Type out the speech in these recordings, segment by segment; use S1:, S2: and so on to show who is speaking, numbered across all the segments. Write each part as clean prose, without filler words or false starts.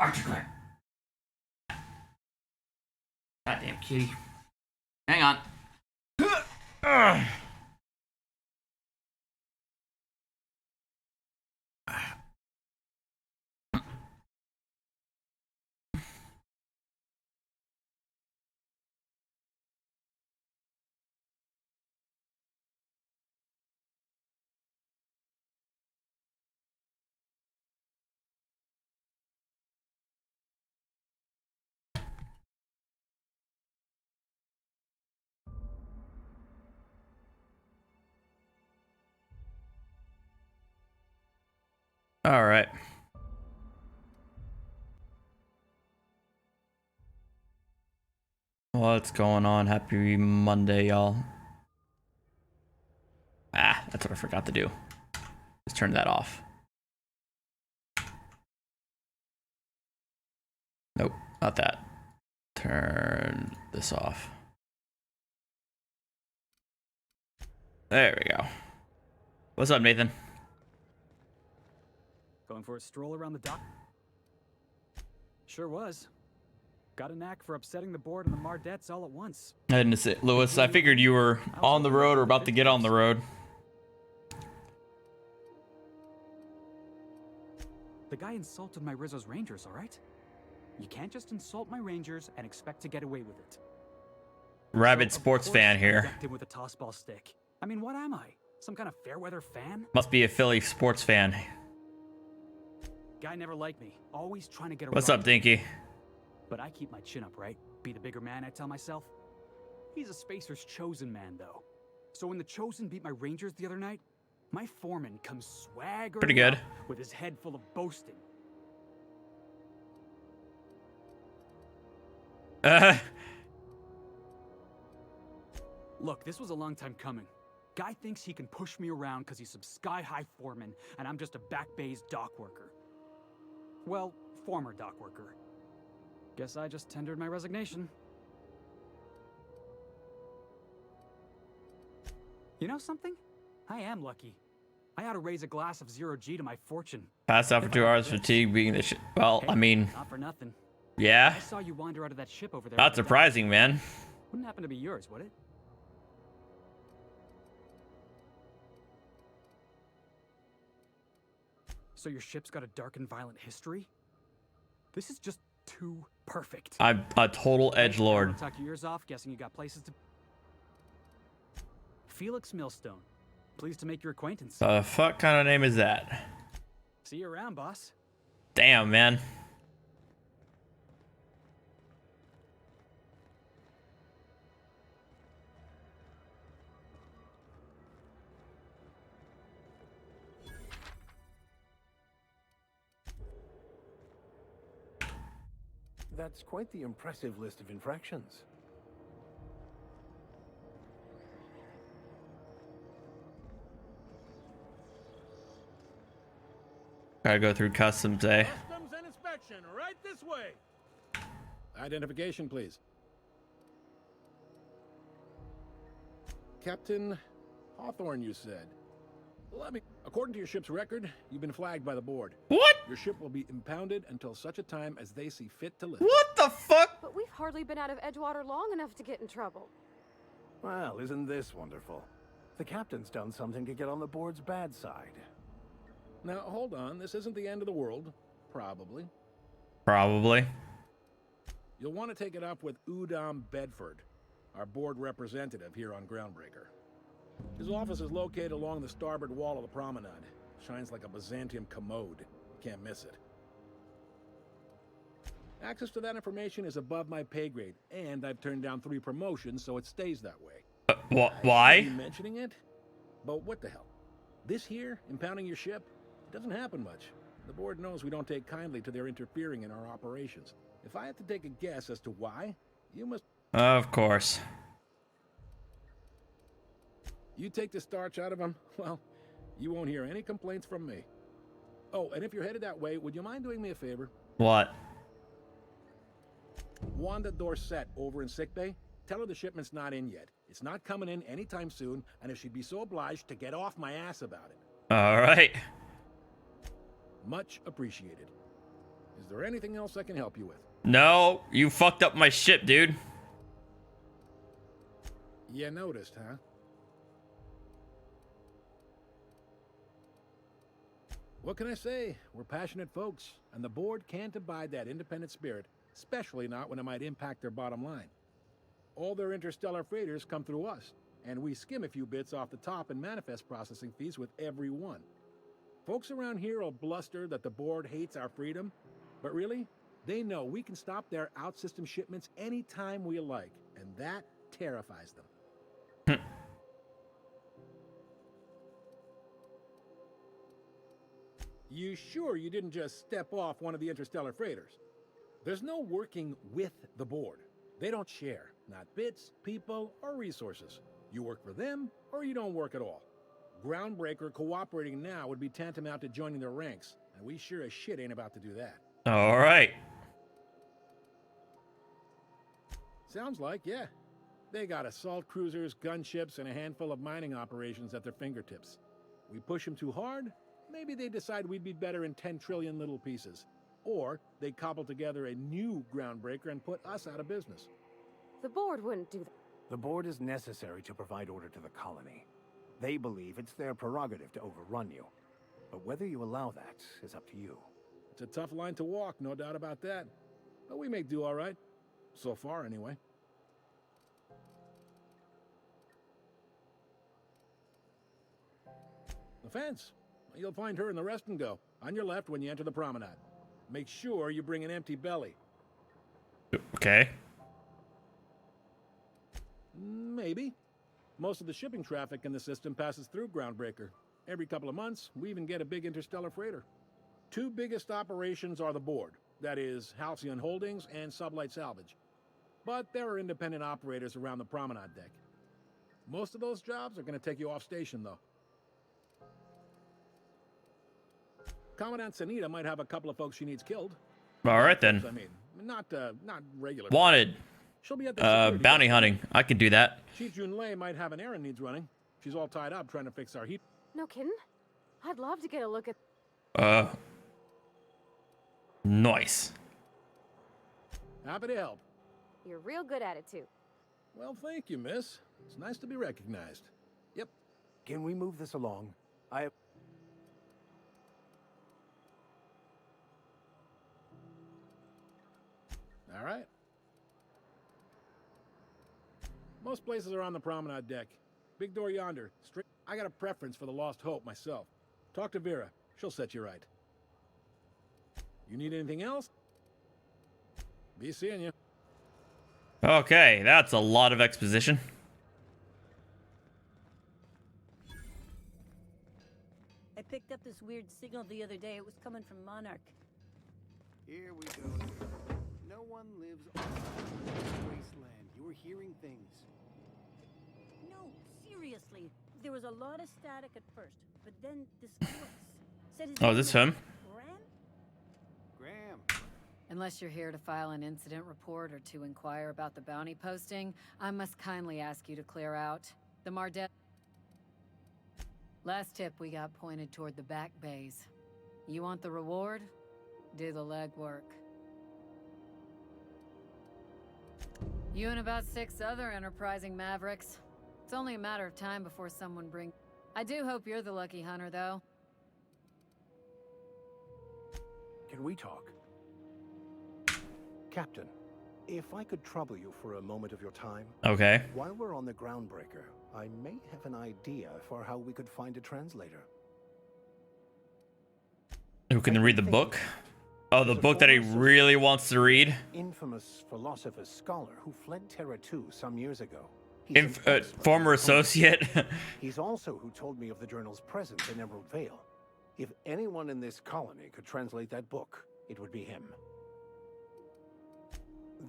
S1: Archiclare. Goddamn kitty. Hang on. All right. What's going on? Happy Monday, y'all. Ah, that's what I forgot to do. Just turn that off. Nope, not that. Turn this off. There we go. What's up, Nathan?
S2: Going for a stroll around the dock? Sure was. Got a knack for upsetting the board and the Mardettes all at once.
S1: I didn't say, Lewis, I figured you were on the road or about to get on the road.
S2: The guy insulted my Rizzo's Rangers, all right? You can't just insult my Rangers and expect to get away with it.
S1: Rabid
S2: So,
S1: sports fan here.
S2: Him with a tossball stick. I mean, what am I? Some kind of fair-weather fan?
S1: Must be a Philly sports fan.
S2: Guy never liked me. Always trying to get around.
S1: What's up, Dinky?
S2: But I keep my chin up, right? Be the bigger man, I tell myself. He's a Spacer's chosen man, though. So when the Chosen beat my Rangers the other night, my foreman comes swaggering
S1: Pretty good.
S2: with his head full of boasting. Look, this was a long time coming. Guy thinks he can push me around because he's some sky-high foreman, and I'm just a back bay's dock worker. Well, former dock worker. Guess I just tendered my resignation. You know something? I am lucky. I ought to raise a glass of 0G to my fortune.
S1: Pass out for 2 hours, fatigue being the shit. Well,
S2: Hey,
S1: I mean,
S2: not for nothing.
S1: yeah.
S2: I saw you wander out of that ship over there.
S1: Not surprising, man.
S2: Wouldn't happen to be yours, would it? So your ship's got a dark and violent history? This is just too perfect.
S1: I'm a total edgelord.
S2: Tuck your ears off, guessing you got places to... Felix Millstone. Pleased to make your acquaintance.
S1: The fuck kind of name is that?
S2: See you around, boss.
S1: Damn, man.
S3: That's quite the impressive list of infractions.
S1: Gotta go through customs, eh?
S4: Customs and inspection, right this way. Identification, please. Captain Hawthorne, you said. According to your ship's record, you've been flagged by the board.
S1: What?
S4: Your ship will be impounded until such a time as they see fit to lift.
S1: What the fuck?
S5: But we've hardly been out of Edgewater long enough to get in trouble.
S3: Well, isn't this wonderful? The captain's done something to get on the board's bad side.
S4: Now, hold on. This isn't the end of the world. Probably.
S1: Probably.
S4: You'll want to take it up with Udom Bedford, our board representative here on Groundbreaker. His office is located along the starboard wall of the promenade. Shines like a Byzantium commode. Can't miss it. Access to that information is above my pay grade, and I've turned down 3 promotions, so it stays that way.
S1: Why?
S4: I shouldn't be mentioning it, but what the hell? This here, impounding your ship, it doesn't happen much. The board knows we don't take kindly to their interfering in our operations. If I had to take a guess as to why, you must...
S1: Of course.
S4: You take the starch out of them, well, you won't hear any complaints from me. Oh, and if you're headed that way, would you mind doing me a favor?
S1: What?
S4: Wanda Dorset over in sickbay, tell her the shipment's not in yet. It's not coming in anytime soon, and if she'd be so obliged to get off my ass about it.
S1: All right.
S4: Much appreciated. Is there anything else I can help you with?
S1: No, you fucked up my ship, dude.
S4: You noticed, huh? What can I say? We're passionate folks, and the board can't abide that independent spirit, especially not when it might impact their bottom line. All their interstellar freighters come through us, and we skim a few bits off the top in manifest processing fees with every one. Folks around here will bluster that the board hates our freedom, but really, they know we can stop their out-system shipments anytime we like, and that terrifies them. You sure you didn't just step off one of the interstellar freighters? There's no working with the board. They don't share, not bits, people, or resources. You work for them, or you don't work at all. Groundbreaker cooperating now would be tantamount to joining their ranks, and we sure as shit ain't about to do that.
S1: All right.
S4: Sounds like, yeah. They got assault cruisers, gunships, and a handful of mining operations at their fingertips. We push them too hard, maybe they decide we'd be better in 10 trillion little pieces. Or they cobble together a new Groundbreaker and put us out of business.
S5: The board wouldn't do that.
S3: The board is necessary to provide order to the colony. They believe it's their prerogative to overrun you. But whether you allow that is up to you.
S4: It's a tough line to walk, no doubt about that. But we may do all right. So far, anyway. The fence. You'll find her in the rest and go, on your left when you enter the promenade. Make sure you bring an empty belly.
S1: Okay.
S4: Maybe. Most of the shipping traffic in the system passes through Groundbreaker. Every couple of months, we even get a big interstellar freighter. Two biggest operations are the board. That is, Halcyon Holdings and Sublight Salvage. But there are independent operators around the promenade deck. Most of those jobs are going to take you off station, though. Commandant Sanita might have a couple of folks she needs killed.
S1: All right then.
S4: I mean, not regular.
S1: Wanted.
S4: She'll be at the
S1: Bounty hunting. I can do that.
S4: Chief Junlei might have an errand needs running. She's all tied up trying to fix our heat.
S5: No kidding? I'd love to get a look at...
S1: Nice.
S4: Happy to help.
S5: You're real good at it, too.
S4: Well, thank you, miss. It's nice to be recognized. Yep.
S3: Can we move this along?
S4: All right. Most places are on the promenade deck. Big door yonder. Straight. I got a preference for the Lost Hope myself. Talk to Vera. She'll set you right. You need anything else? Be seeing you.
S1: Okay, that's a lot of exposition.
S6: I picked up this weird signal the other day. It was coming from Monarch.
S7: Here we go. No one lives on this wasteland. You were hearing things.
S6: No, seriously. There was a lot of static at first, but then this voice said his
S1: Oh,
S6: name
S1: is this
S6: was
S1: him?
S7: Graham.
S8: Unless you're here to file an incident report or to inquire about the bounty posting, I must kindly ask you to clear out. The Mardet... Last tip we got pointed toward the back bays. You want the reward? Do the legwork. You and about 6 other enterprising mavericks. It's only a matter of time before someone brings... I do hope you're the lucky hunter, though.
S3: Can we talk? Captain, if I could trouble you for a moment of your time.
S1: Okay.
S3: While we're on the Groundbreaker, I may have an idea for how we could find a translator.
S1: Who can read the book? Oh, the book that he really wants to read?
S3: Infamous philosopher scholar who fled Terra 2 some years ago.
S1: Former associate?
S3: He's also who told me of the journal's presence in Emerald Vale. If anyone in this colony could translate that book, it would be him.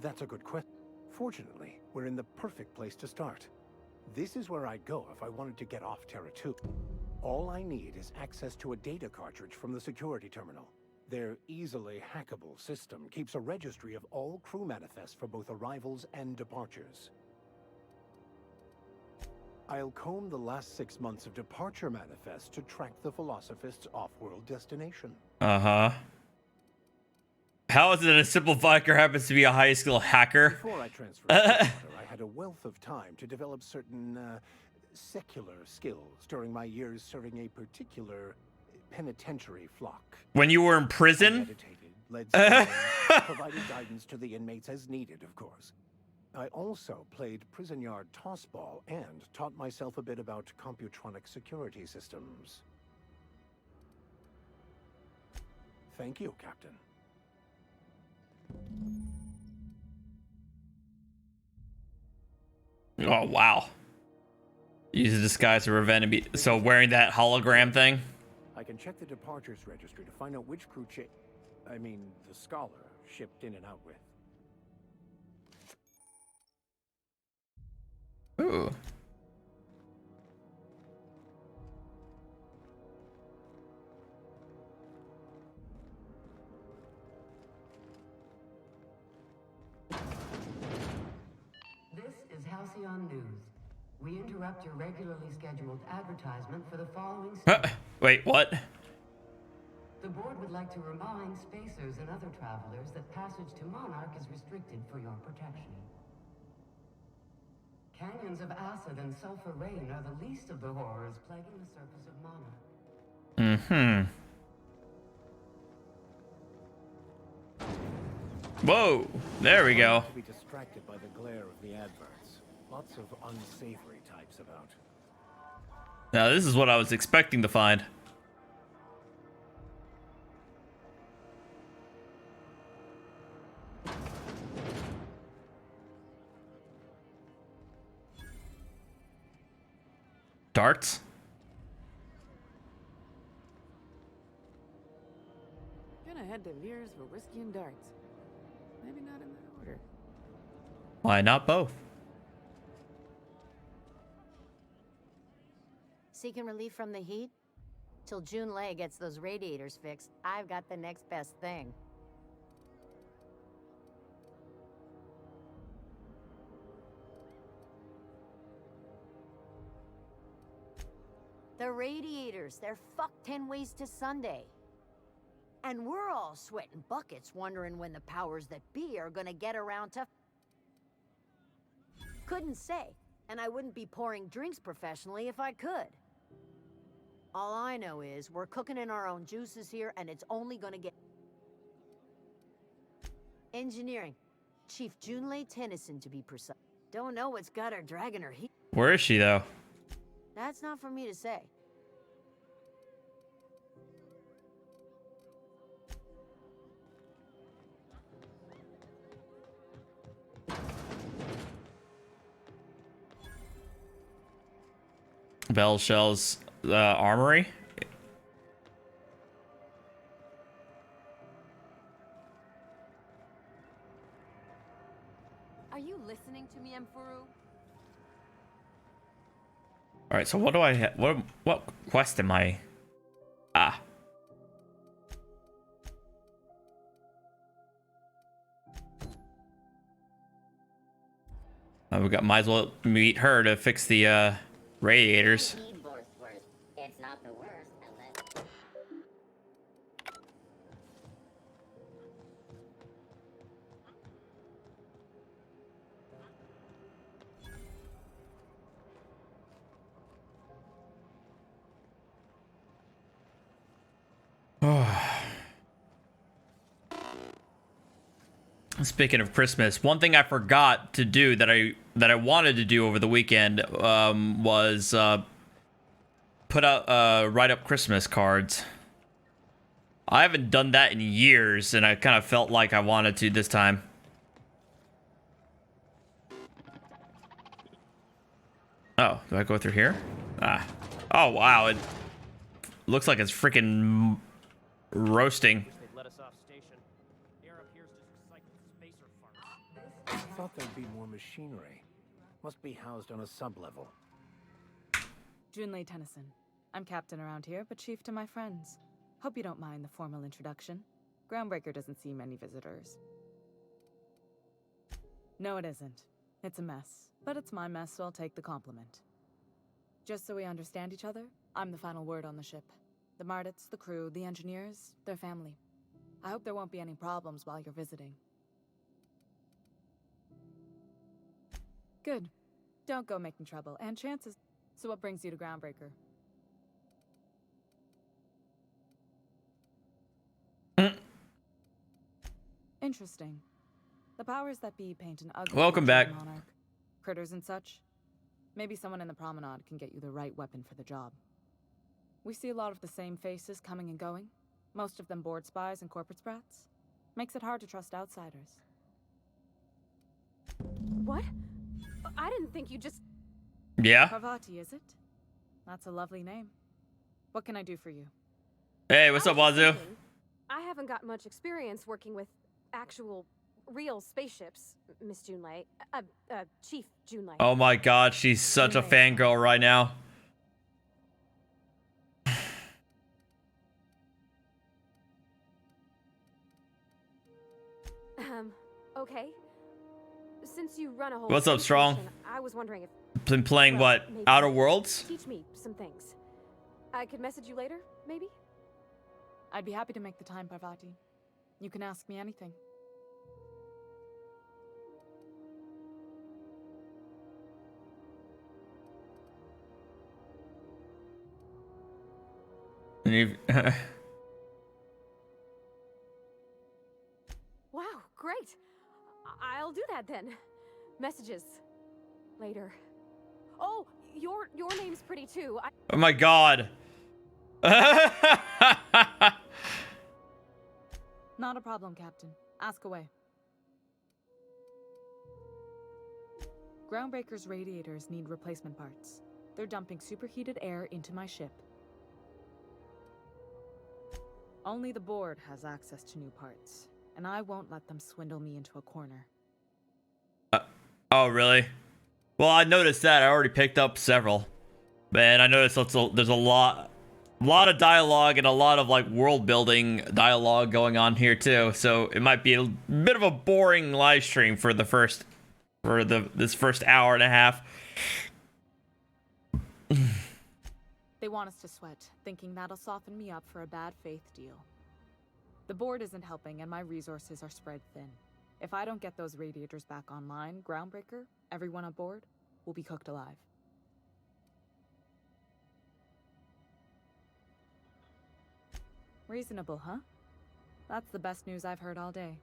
S3: That's a good question. Fortunately, we're in the perfect place to start. This is where I'd go if I wanted to get off Terra 2. All I need is access to a data cartridge from the security terminal. Their easily hackable system keeps a registry of all crew manifests for both arrivals and departures. I'll comb the last 6 months of departure manifests to track the Philosophist's off-world destination.
S1: Uh-huh. How is it that a simple biker happens to be a high school hacker?
S3: Before I transferred to Water, I had a wealth of time to develop certain secular skills during my years serving a particular penitentiary flock.
S1: When you were in
S3: I
S1: prison?
S3: meditated, led ceremonies, provided guidance to the inmates as needed, of course. I also played prison yard tossball and taught myself a bit about computronic security systems. Thank you, Captain.
S1: Oh, wow. Use a disguise to prevent enemy. So wearing that hologram thing?
S3: I can check the departures registry to find out which crew the scholar shipped in and out with.
S1: Ooh.
S9: This is Halcyon News. We interrupt your regularly scheduled advertisement for the following.
S1: Wait, what?
S9: The board would like to remind spacers and other travelers that passage to Monarch is restricted for your protection. Canyons of acid and sulfur rain are the least of the horrors plaguing the surface of Monarch.
S1: Mm-hmm. Whoa, there we go.
S3: To be distracted by the glare of the adverts. Lots of unsavory types about.
S1: Now this is what I was expecting to find. Darts?
S10: Gonna head to Veers for whiskey and darts. Maybe not in that order.
S1: Why not both?
S11: Seeking relief from the heat? Till June Lay gets those radiators fixed, I've got the next best thing. The radiators, they're fucked 10 ways to Sunday. And we're all sweating buckets wondering when the powers that be are gonna get around to... Couldn't say, and I wouldn't be pouring drinks professionally if I could. All I know is we're cooking in our own juices here, and it's only gonna get... Engineering. Chief Junlei Tennyson, to be precise. Don't know what's got her dragging her heat.
S1: Where is she, though?
S11: That's not for me to say.
S1: Bell Shell's armory?
S10: Are you listening to me, Emfuru?
S1: All right, so what do I what quest am I? Ah. We got might as well meet her to fix the radiators.
S11: It's not the worst, unless...
S1: Speaking of Christmas, one thing I forgot to do that I wanted to do over the weekend was put out write up Christmas cards. I haven't done that in years, and I kind of felt like I wanted to this time. Oh, do I go through here? Ah. Oh, wow. It looks like it's freaking roasting.
S3: I thought there'd be more machinery. Must be housed on a sub-level.
S10: Junlei Tennyson. I'm captain around here, but chief to my friends. Hope you don't mind the formal introduction. Groundbreaker doesn't see many visitors. No, it isn't. It's a mess. But it's my mess, so I'll take the compliment. Just so we understand each other, I'm the final word on the ship. The Mardits, the crew, the engineers, their family. I hope there won't be any problems while you're visiting. Good. Don't go making trouble, and chances... So what brings you to Groundbreaker? Interesting. The powers that be paint an ugly
S1: Welcome
S10: picture of
S1: back.
S10: Monarch. Critters and such. Maybe someone in the promenade can get you the right weapon for the job. We see a lot of the same faces coming and going. Most of them board spies and corporate sprats. Makes it hard to trust outsiders.
S5: What? I didn't think you just...
S1: Yeah.
S10: Parvati, is it? That's a lovely name. What can I do for you?
S1: Hey, what's up, Wazoo?
S5: I haven't got much experience working with actual, real spaceships, Miss Junlei. Chief Junlei.
S1: Oh my god, she's such a fangirl right now.
S5: Okay. Since you run a whole...
S1: What's up,
S5: space
S1: Strong?
S5: station, I was wondering if...
S1: Been playing
S5: well,
S1: what?
S5: maybe
S1: Outer Worlds?
S5: Teach me some things. I could message you later, maybe?
S10: I'd be happy to make the time, Parvati. You can ask me anything.
S5: Wow, great. I'll do that then. Messages. Later. Oh, your name's pretty too.
S1: Oh my god.
S10: Not a problem, Captain. Ask away. Groundbreaker's radiators need replacement parts. They're dumping superheated air into my ship. Only the board has access to new parts, and I won't let them swindle me into a corner.
S1: Oh, really? Well, I noticed that. I already picked up several. Man, I noticed there's a lot of dialogue and a lot of like world building dialogue going on here too. So it might be a bit of a boring live stream for this first hour and a half.
S10: They want us to sweat, thinking that'll soften me up for a bad faith deal. The board isn't helping and my resources are spread thin. If I don't get those radiators back online, Groundbreaker, everyone aboard, will be cooked alive. Reasonable, huh? That's the best news I've heard all day.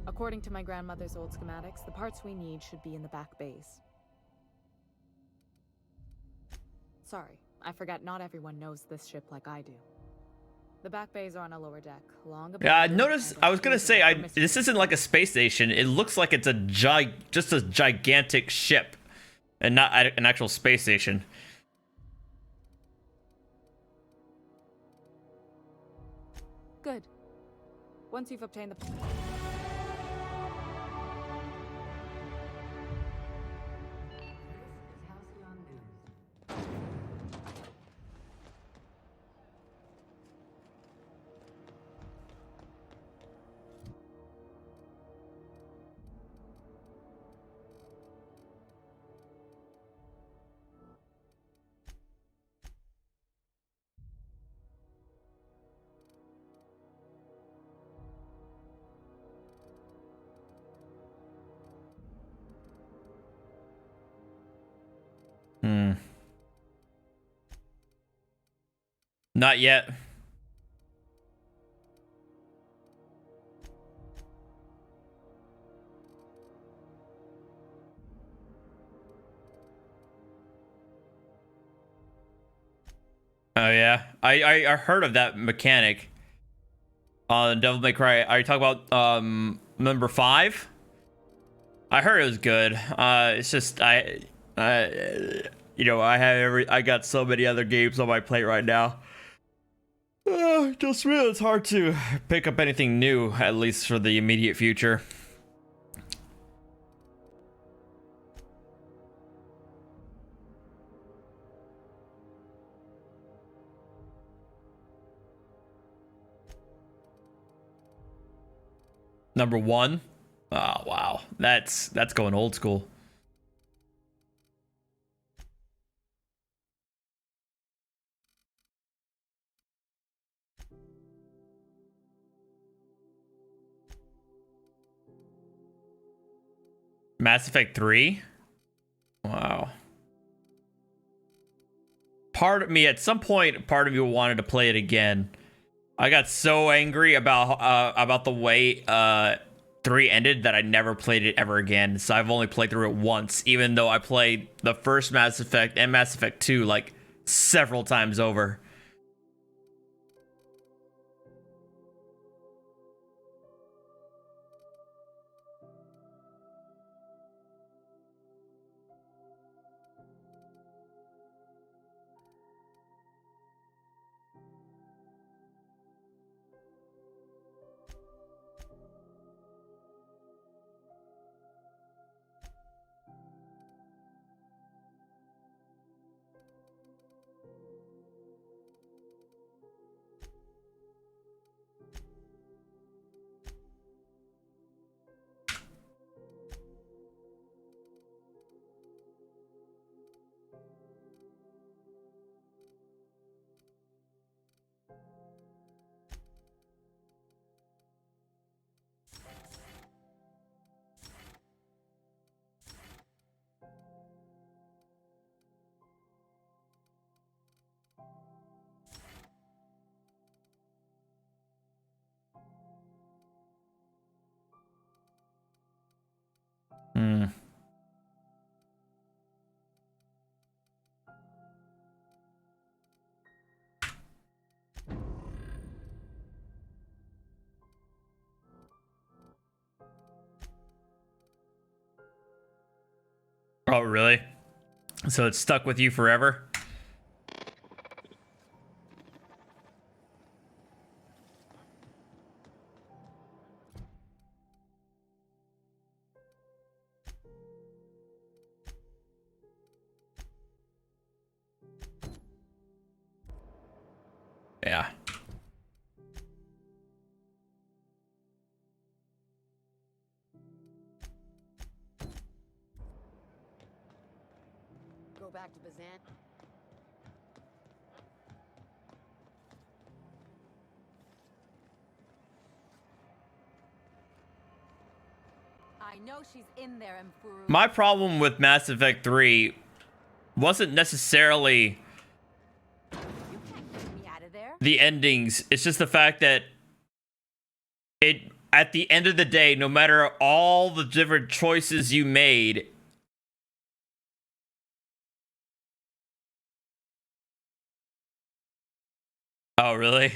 S10: According to my grandmother's old schematics, the parts we need should be in the back bays. Sorry, I forgot not everyone knows this ship like I do. The back bays are on a lower deck, long above...
S1: Yeah, I noticed. I was gonna say, this isn't like a space station. It looks like it's just a gigantic ship, and not an actual space station.
S10: Good. Once you've obtained the...
S1: Not yet. Oh yeah, I heard of that mechanic on Devil May Cry. Are you talking about number 5? I heard it was good. It's just I got so many other games on my plate right now. Just really, it's hard to pick up anything new, at least for the immediate future. Number 1? Oh wow, that's going old school. Mass Effect 3? Wow. Part of me, at some point, part of me wanted to play it again. I got so angry about the way 3 ended that I never played it ever again. So I've only played through it once, even though I played the first Mass Effect and Mass Effect 2 like several times over. Hmm. Oh, really? So it's stuck with you forever? Yeah.
S11: Go back to Bazan.
S8: I know she's in there, Mfuru.
S1: My problem with Mass Effect 3 wasn't necessarily
S11: You can't get me out of there.
S1: the endings. It's just the fact that it, at the end of the day, no matter all the different choices you made, oh, really?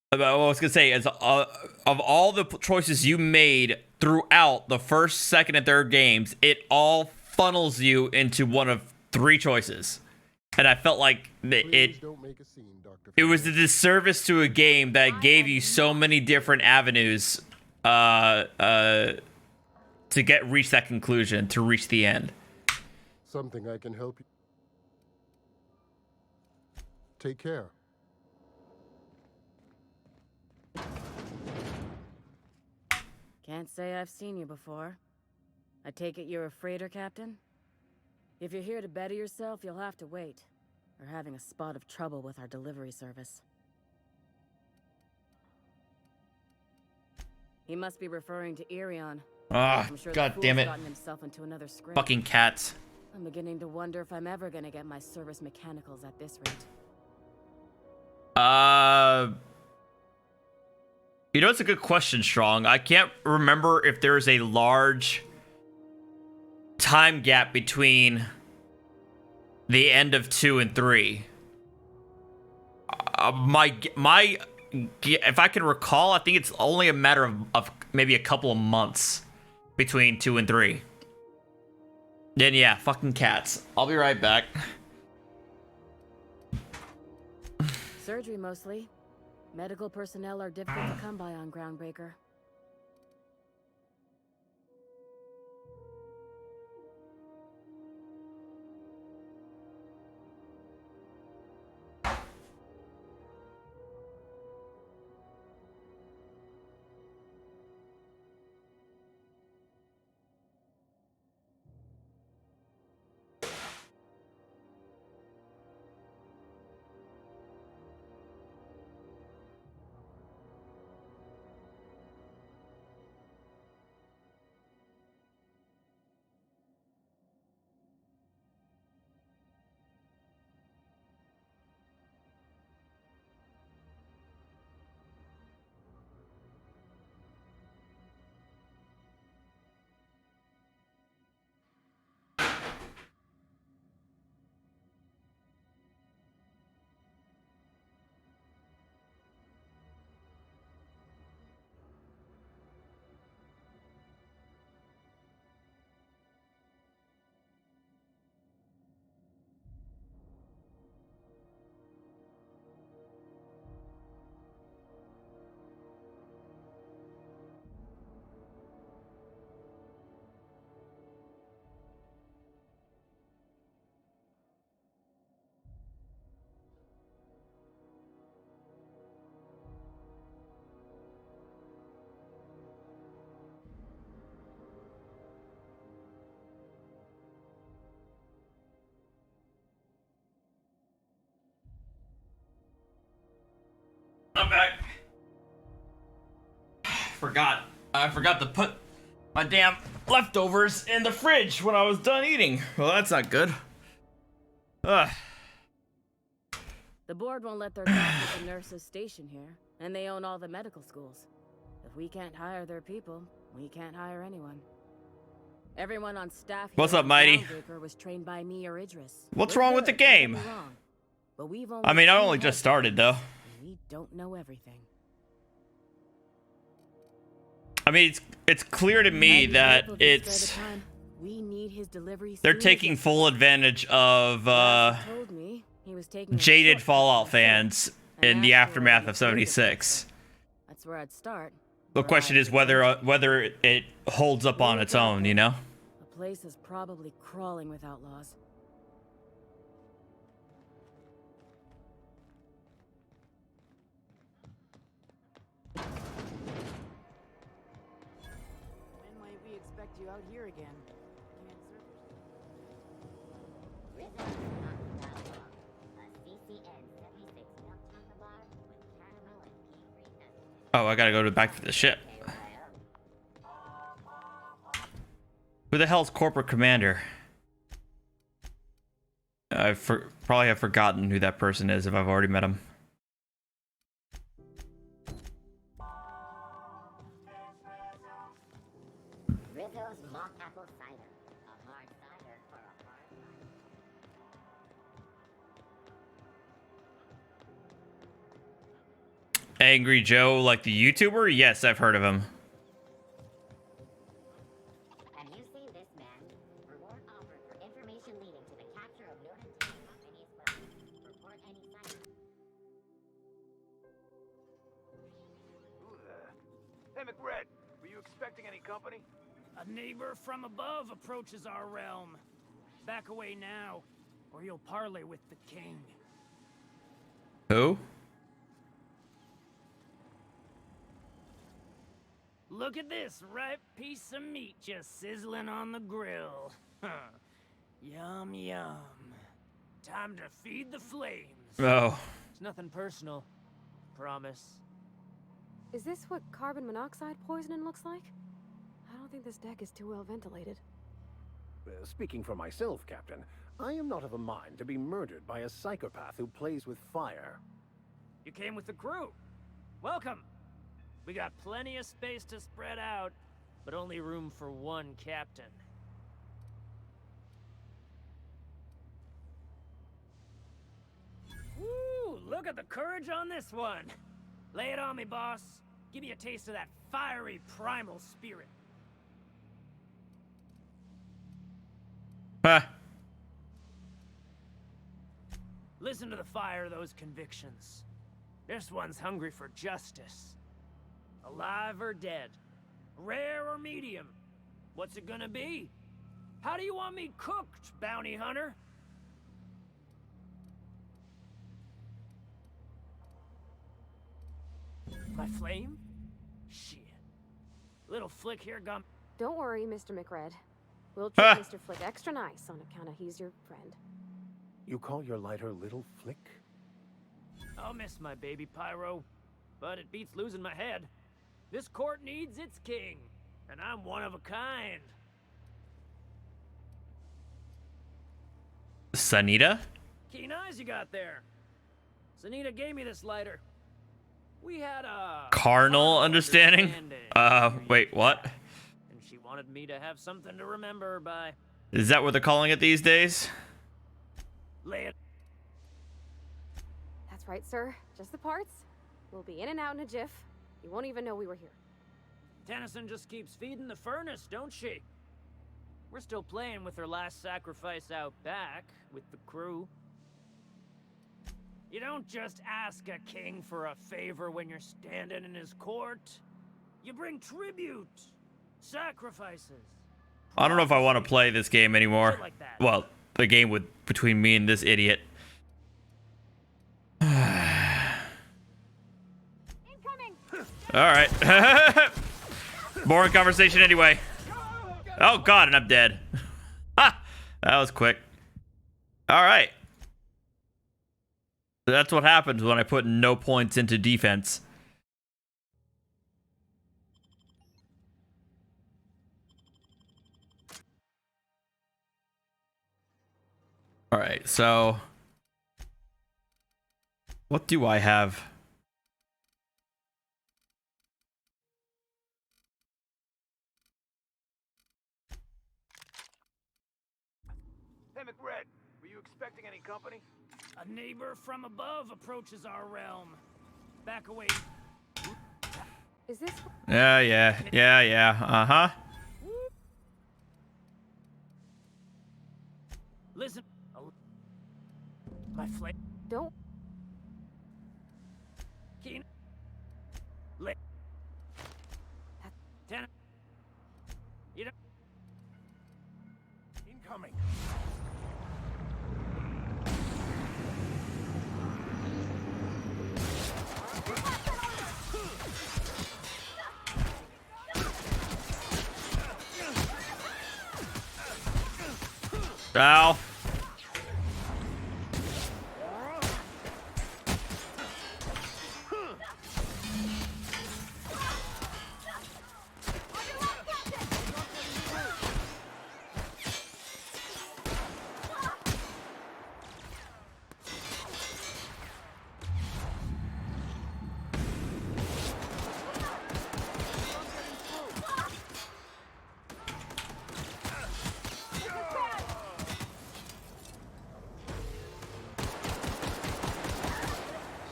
S1: What I was gonna say is, of all the choices you made throughout the first, second, and third games, it all funnels you into one of 3 choices, and I felt like it was a disservice to a game that gave you so many different avenues, to reach that conclusion, to reach the end.
S12: Something I can help you. Take care.
S8: Can't say I've seen you before. I take it you're a freighter captain? If you're here to better yourself, you'll have to wait. We're having a spot of trouble with our delivery service. He must be referring to Irion.
S1: Ah,
S8: I'm sure
S1: god
S8: the
S1: damn
S8: fool's
S1: it.
S8: gotten himself into another scrape.
S1: Fucking cats.
S8: I'm beginning to wonder if I'm ever gonna get my service mechanicals at this rate.
S1: You know, it's a good question, Strong. I can't remember if there's a large time gap between the end of 2 and 3. If I can recall, I think it's only a matter of maybe a couple of months between 2 and 3. Then yeah, fucking cats. I'll be right back.
S8: Surgery mostly. Medical personnel are difficult to come by on Groundbreaker.
S1: I'm back. I forgot to put my damn leftovers in the fridge when I was done eating. Well, that's not good. Ugh.
S8: The board won't let their doctors and nurses station here, and they own all the medical schools. If we can't hire their people, we can't hire anyone. Everyone on staff here
S1: What's up, Mighty?
S8: was trained by me or Idris.
S1: What's
S8: We're
S1: wrong with the
S8: good, don't get
S1: game?
S8: me wrong, but we've
S1: I mean, I
S8: seen
S1: only
S8: ahead
S1: just started, though.
S8: and we don't know everything.
S1: I mean, it's clear to me that it's
S8: We need his delivery
S1: they're
S8: soon as
S1: taking
S8: it's
S1: full advantage of
S8: told me he was taking a
S1: jaded
S8: shortcut
S1: Fallout
S8: to
S1: fans
S8: and
S1: in the
S8: asked for
S1: aftermath
S8: what
S1: of
S8: he could get
S1: 76.
S8: for. That's where I'd start.
S1: The
S8: where
S1: question
S8: I
S1: is whether it holds up on its own, you know?
S8: The place is probably crawling with outlaws. When might we expect you out here again?
S1: Oh, I gotta go back to the ship. Who the hell's Corporate Commander? I probably have forgotten who that person is if I've already met him.
S13: Rizzo's mock apple cider. A hard cider for a hard life.
S1: Angry Joe, like the YouTuber? Yes, I've heard of him.
S13: Have you seen this man? Reward offered for information leading to the capture of noted Chinese weapons. Report any sign.
S14: Who the? Hey, McRed, were you expecting any company?
S2: A neighbor from above approaches our realm. Back away now, or you'll parley with the king.
S1: Who?
S2: Look at this ripe piece of meat just sizzling on the grill. Yum, yum. Time to feed the flames.
S1: Oh.
S2: It's nothing personal. Promise.
S5: Is this what carbon monoxide poisoning looks like? I don't think this deck is too well ventilated.
S3: Speaking for myself, Captain, I am not of a mind to be murdered by a psychopath who plays with fire.
S2: You came with the crew. Welcome. We got plenty of space to spread out, but only room for one captain. Woo! Look at the courage on this one. Lay it on me, boss. Give me a taste of that fiery primal spirit.
S1: Huh.
S2: Listen to the fire of those convictions. This one's hungry for justice. Alive or dead? Rare or medium? What's it gonna be? How do you want me cooked, bounty hunter? My flame? Shit. Little Flick here got...
S5: Don't worry, Mr. McRed. We'll treat Mr. Flick extra nice on account of he's your friend.
S3: You call your lighter Little Flick?
S2: I'll miss my baby Pyro, but it beats losing my head. This court needs its king, and I'm one of a kind.
S1: Sanita?
S2: Keen eyes you got there. Sanita gave me this lighter. We had a...
S1: Carnal understanding? Wait, what?
S2: And she wanted me to have something to remember her by.
S1: Is that what they're calling it these days?
S2: Lay it.
S5: That's right, sir. Just the parts. We'll be in and out in a jiff. You won't even know we were here.
S2: Tennyson just keeps feeding the furnace, don't she? We're still playing with her last sacrifice out back, with the crew. You don't just ask a king for a favor when you're standing in his court. You bring tribute, sacrifices.
S1: I don't know if I want to play this game anymore.
S2: Like that.
S1: Well, the game between me and this idiot. Alright. Boring conversation anyway. Oh god, and I'm dead. Ha! That was quick. Alright. That's what happens when I put no points into defense. All right, so what do I have?
S14: Hey, McRed, were you expecting any company?
S2: A neighbor from above approaches our realm. Back away.
S5: Is this?
S1: Yeah. Uh-huh.
S2: Listen. My flame.
S5: Don't.
S2: Keen. Lit. Ten. You know.
S3: Incoming.
S1: Ow.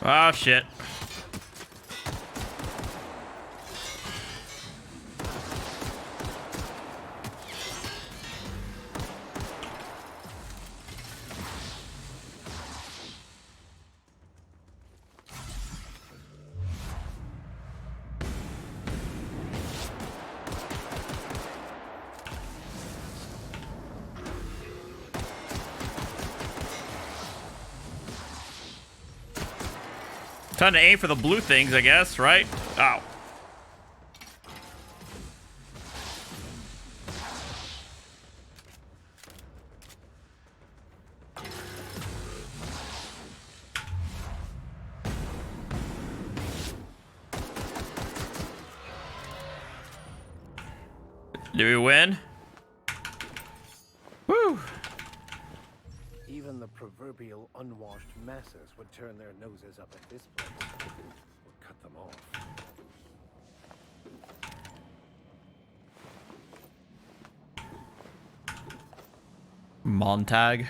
S1: Oh, shit. Time to aim for the blue things, I guess, right? Ow. Do we win? Woo!
S3: Even the proverbial unwashed masses would turn their noses up at this place. Or cut them off.
S1: Montag.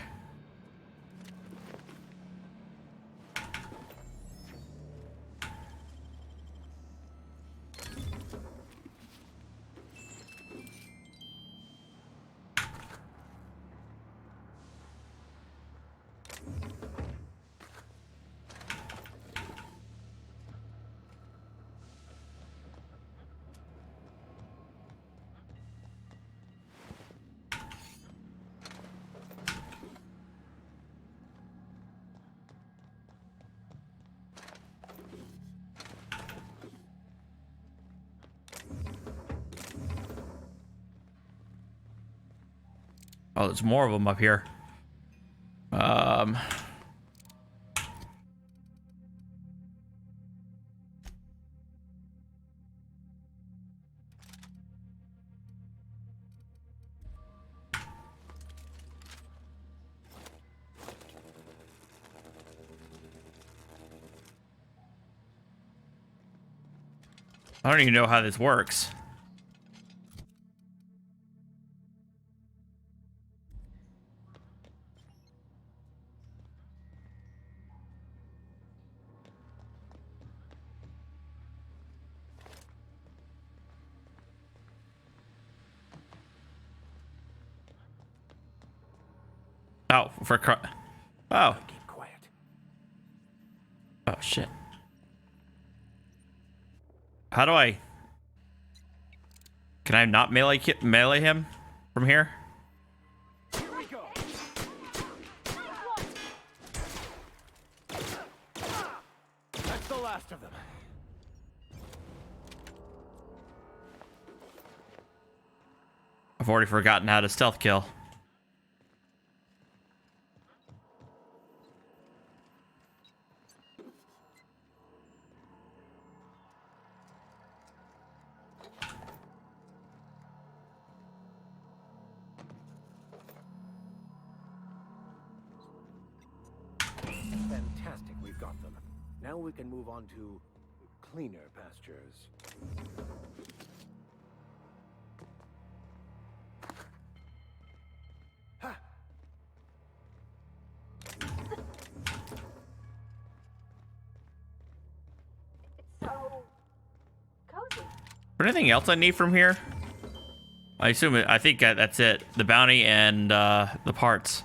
S1: Oh, there's more of them up here. I don't even know how this works. Oh, oh.
S3: Keep quiet.
S1: Oh, shit. How do I... Can I not melee him from here?
S3: Here we go. That's the last of them.
S1: I've already forgotten how to stealth kill.
S3: Now we can move on to cleaner pastures. Ha!
S5: So cozy.
S1: Is there anything else I need from here? I assume I think that's it. The bounty and the parts.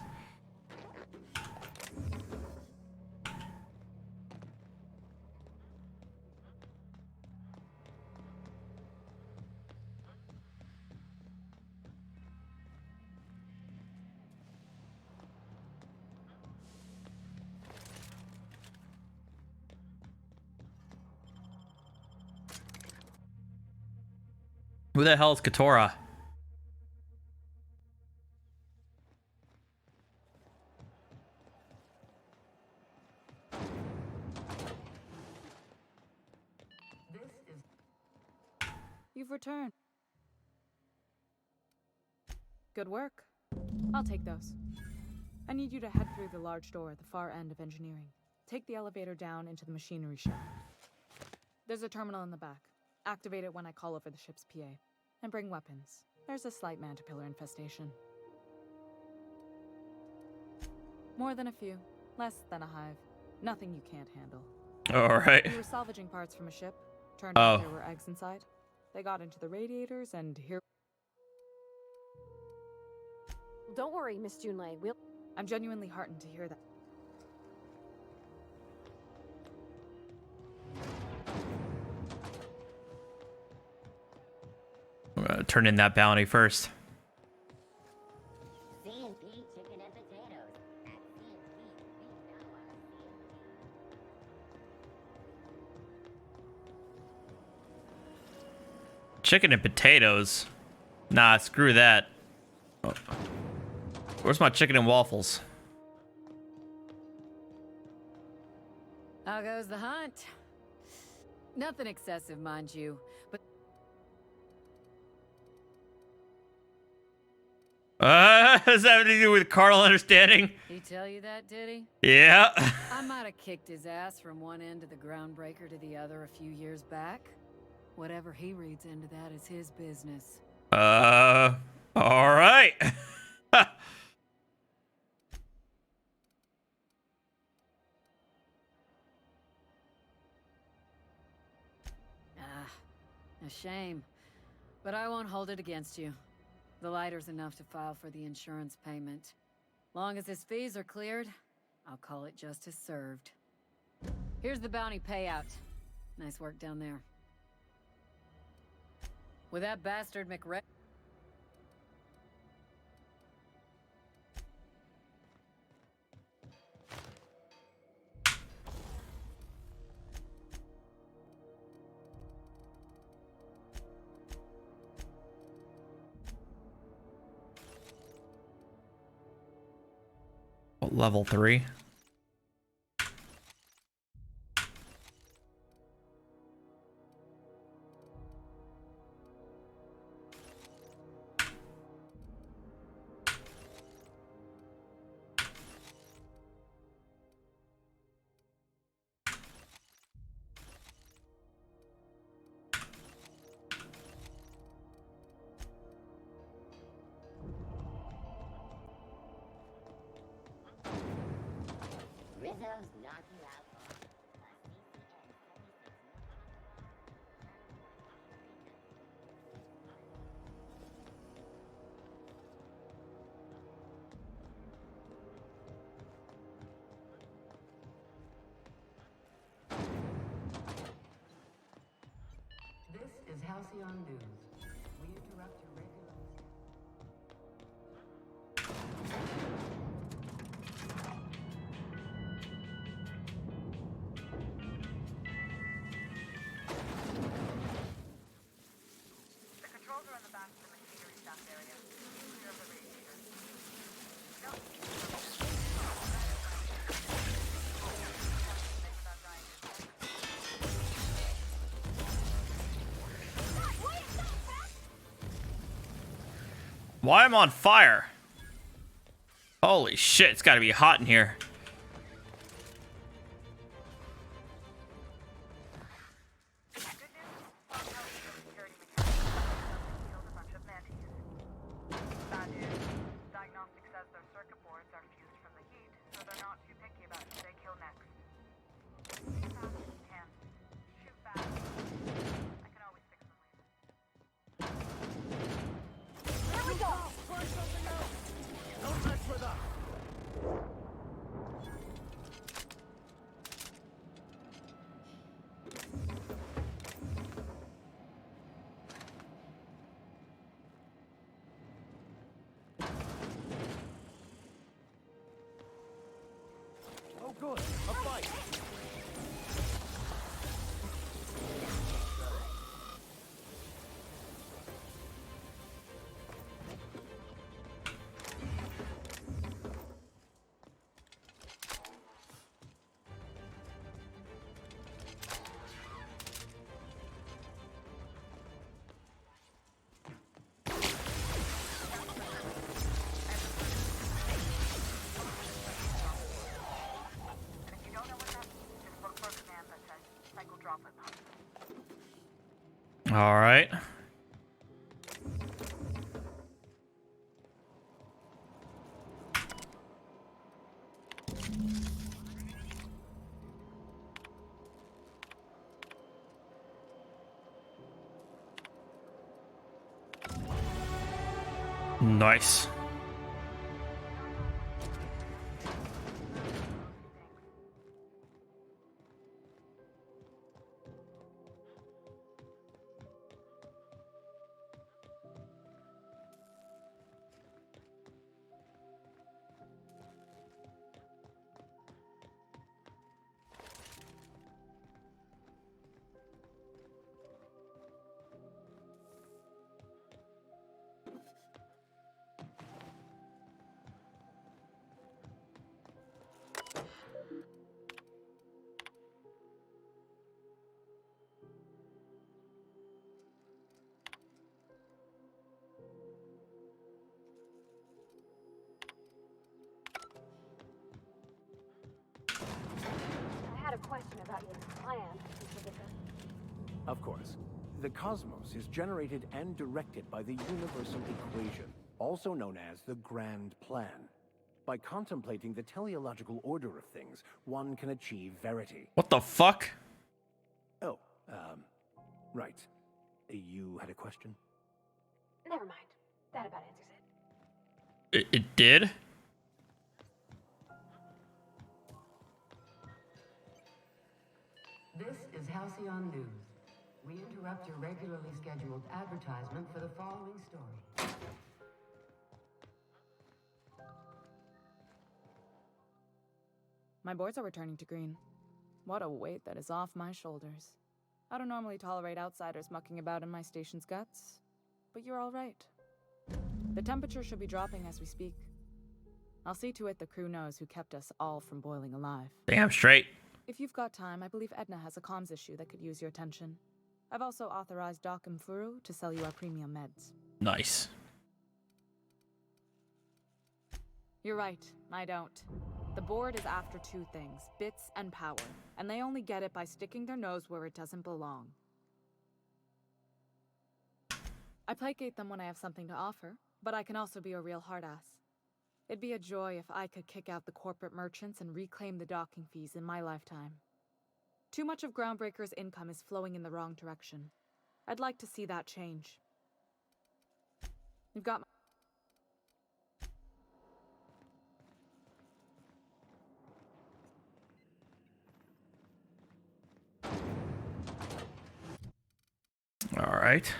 S1: Who the hell is Katora?
S10: You've returned. Good work. I'll take those. I need you to head through the large door at the far end of engineering. Take the elevator down into the machinery shaft. There's a terminal in the back. Activate it when I call over the ship's PA. And bring weapons. There's a slight mantipillar infestation. More than a few. Less than a hive. Nothing you can't handle.
S1: Alright.
S10: We were salvaging parts from a ship. Turned out there were eggs inside. They got into the radiators, and here...
S5: Don't worry, Miss Junlei. We'll...
S10: I'm genuinely heartened to hear that.
S1: I'm gonna turn in that bounty first.
S13: C&P chicken and potatoes. At C&P, we know our C&P.
S1: Chicken and potatoes? Nah, screw that. Oh. Where's my chicken and waffles?
S8: How goes the hunt? Nothing excessive, mind you, but...
S1: Does that have to do with carnal understanding?
S8: He tell you that, did he?
S1: Yeah.
S8: I might have kicked his ass from one end of the groundbreaker to the other a few years back. Whatever he reads into that is his business.
S1: Alright.
S8: A shame. But I won't hold it against you. The lighter's enough to file for the insurance payment. Long as his fees are cleared, I'll call it justice served. Here's the bounty payout. Nice work down there. With that bastard McRe...
S1: Level 3.
S13: Rizzo's knocking out all the
S9: This is Halcyon News. We interrupt your regular...
S10: The controls are in the back of the machinery shaft area. Clear of the radiators.
S1: Why am I on fire? Holy shit, it's gotta be hot in here.
S3: Good. A fight.
S1: All right. Nice.
S5: I had a question about your plan, Mr. Vicker.
S3: Of course. The cosmos is generated and directed by the universal equation, also known as the Grand Plan. By contemplating the teleological order of things, one can achieve verity.
S1: What the fuck?
S3: Oh, right. You had a question?
S5: Never mind. That about answers it.
S1: It did?
S9: This is Halcyon News. We interrupt your regularly scheduled advertisement for the following story.
S10: My boards are returning to green. What a weight that is off my shoulders. I don't normally tolerate outsiders mucking about in my station's guts, but you're all right. The temperature should be dropping as we speak. I'll see to it the crew knows who kept us all from boiling alive.
S1: Damn straight.
S10: If you've got time, I believe Edna has a comms issue that could use your attention. I've also authorized Doc and Furu to sell you our premium meds.
S1: Nice.
S10: You're right, I don't. The board is after two things, bits and power, and they only get it by sticking their nose where it doesn't belong. I placate them when I have something to offer, but I can also be a real hard-ass. It'd be a joy if I could kick out the corporate merchants and reclaim the docking fees in my lifetime. Too much of Groundbreaker's income is flowing in the wrong direction. I'd like to see that change. You've got
S1: All right.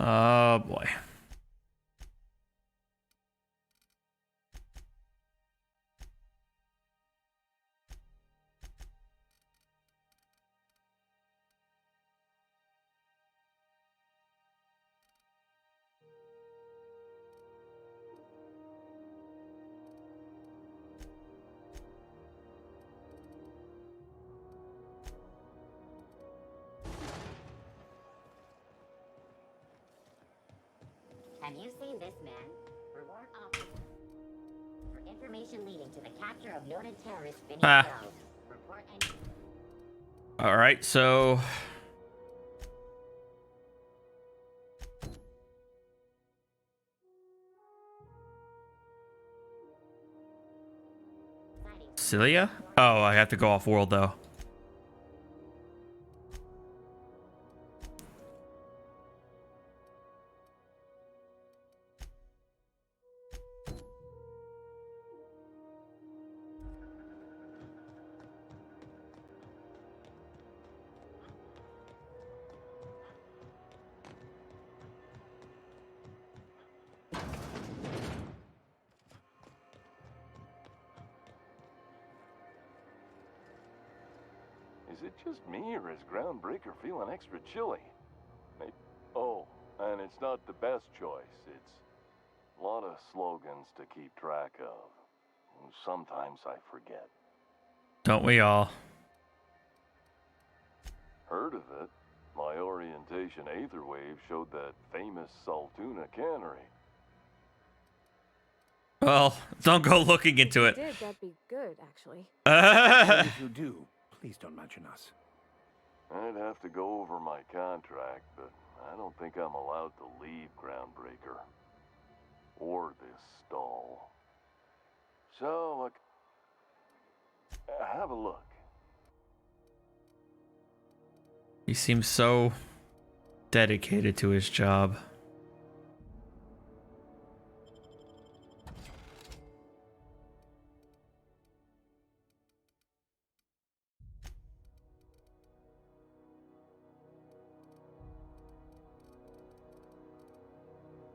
S1: Oh boy.
S13: Have you seen this man? Reward offered for information leading to the capture of noted terrorist Vinny Wells. Report any...
S1: All right, so Cilia? Oh, I have to go off world though.
S15: it just me, or is Groundbreaker feeling extra chilly? Oh, and it's not the best choice. It's a lot of slogans to keep track of. Sometimes I forget.
S1: Don't we all?
S15: Heard of it? My orientation Aether Wave showed that famous Saltuna cannery.
S1: Well, don't go looking into it.
S5: If you did, that'd be good, actually.
S3: And if you do, please don't mention us.
S15: I'd have to go over my contract, but I don't think I'm allowed to leave Groundbreaker. Or this stall. So, look. Have a look.
S1: He seems so dedicated to his job.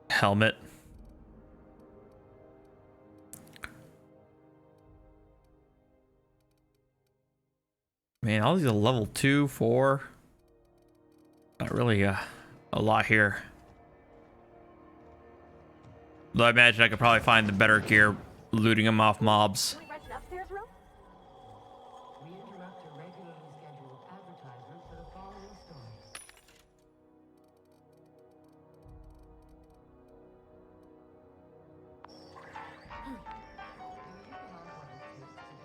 S1: Helmet. Man, all these are level 2, 4. Not really a lot here. Though I imagine I could probably find the better gear looting them off mobs.
S9: We interrupt a regularly scheduled advertisement for the following story.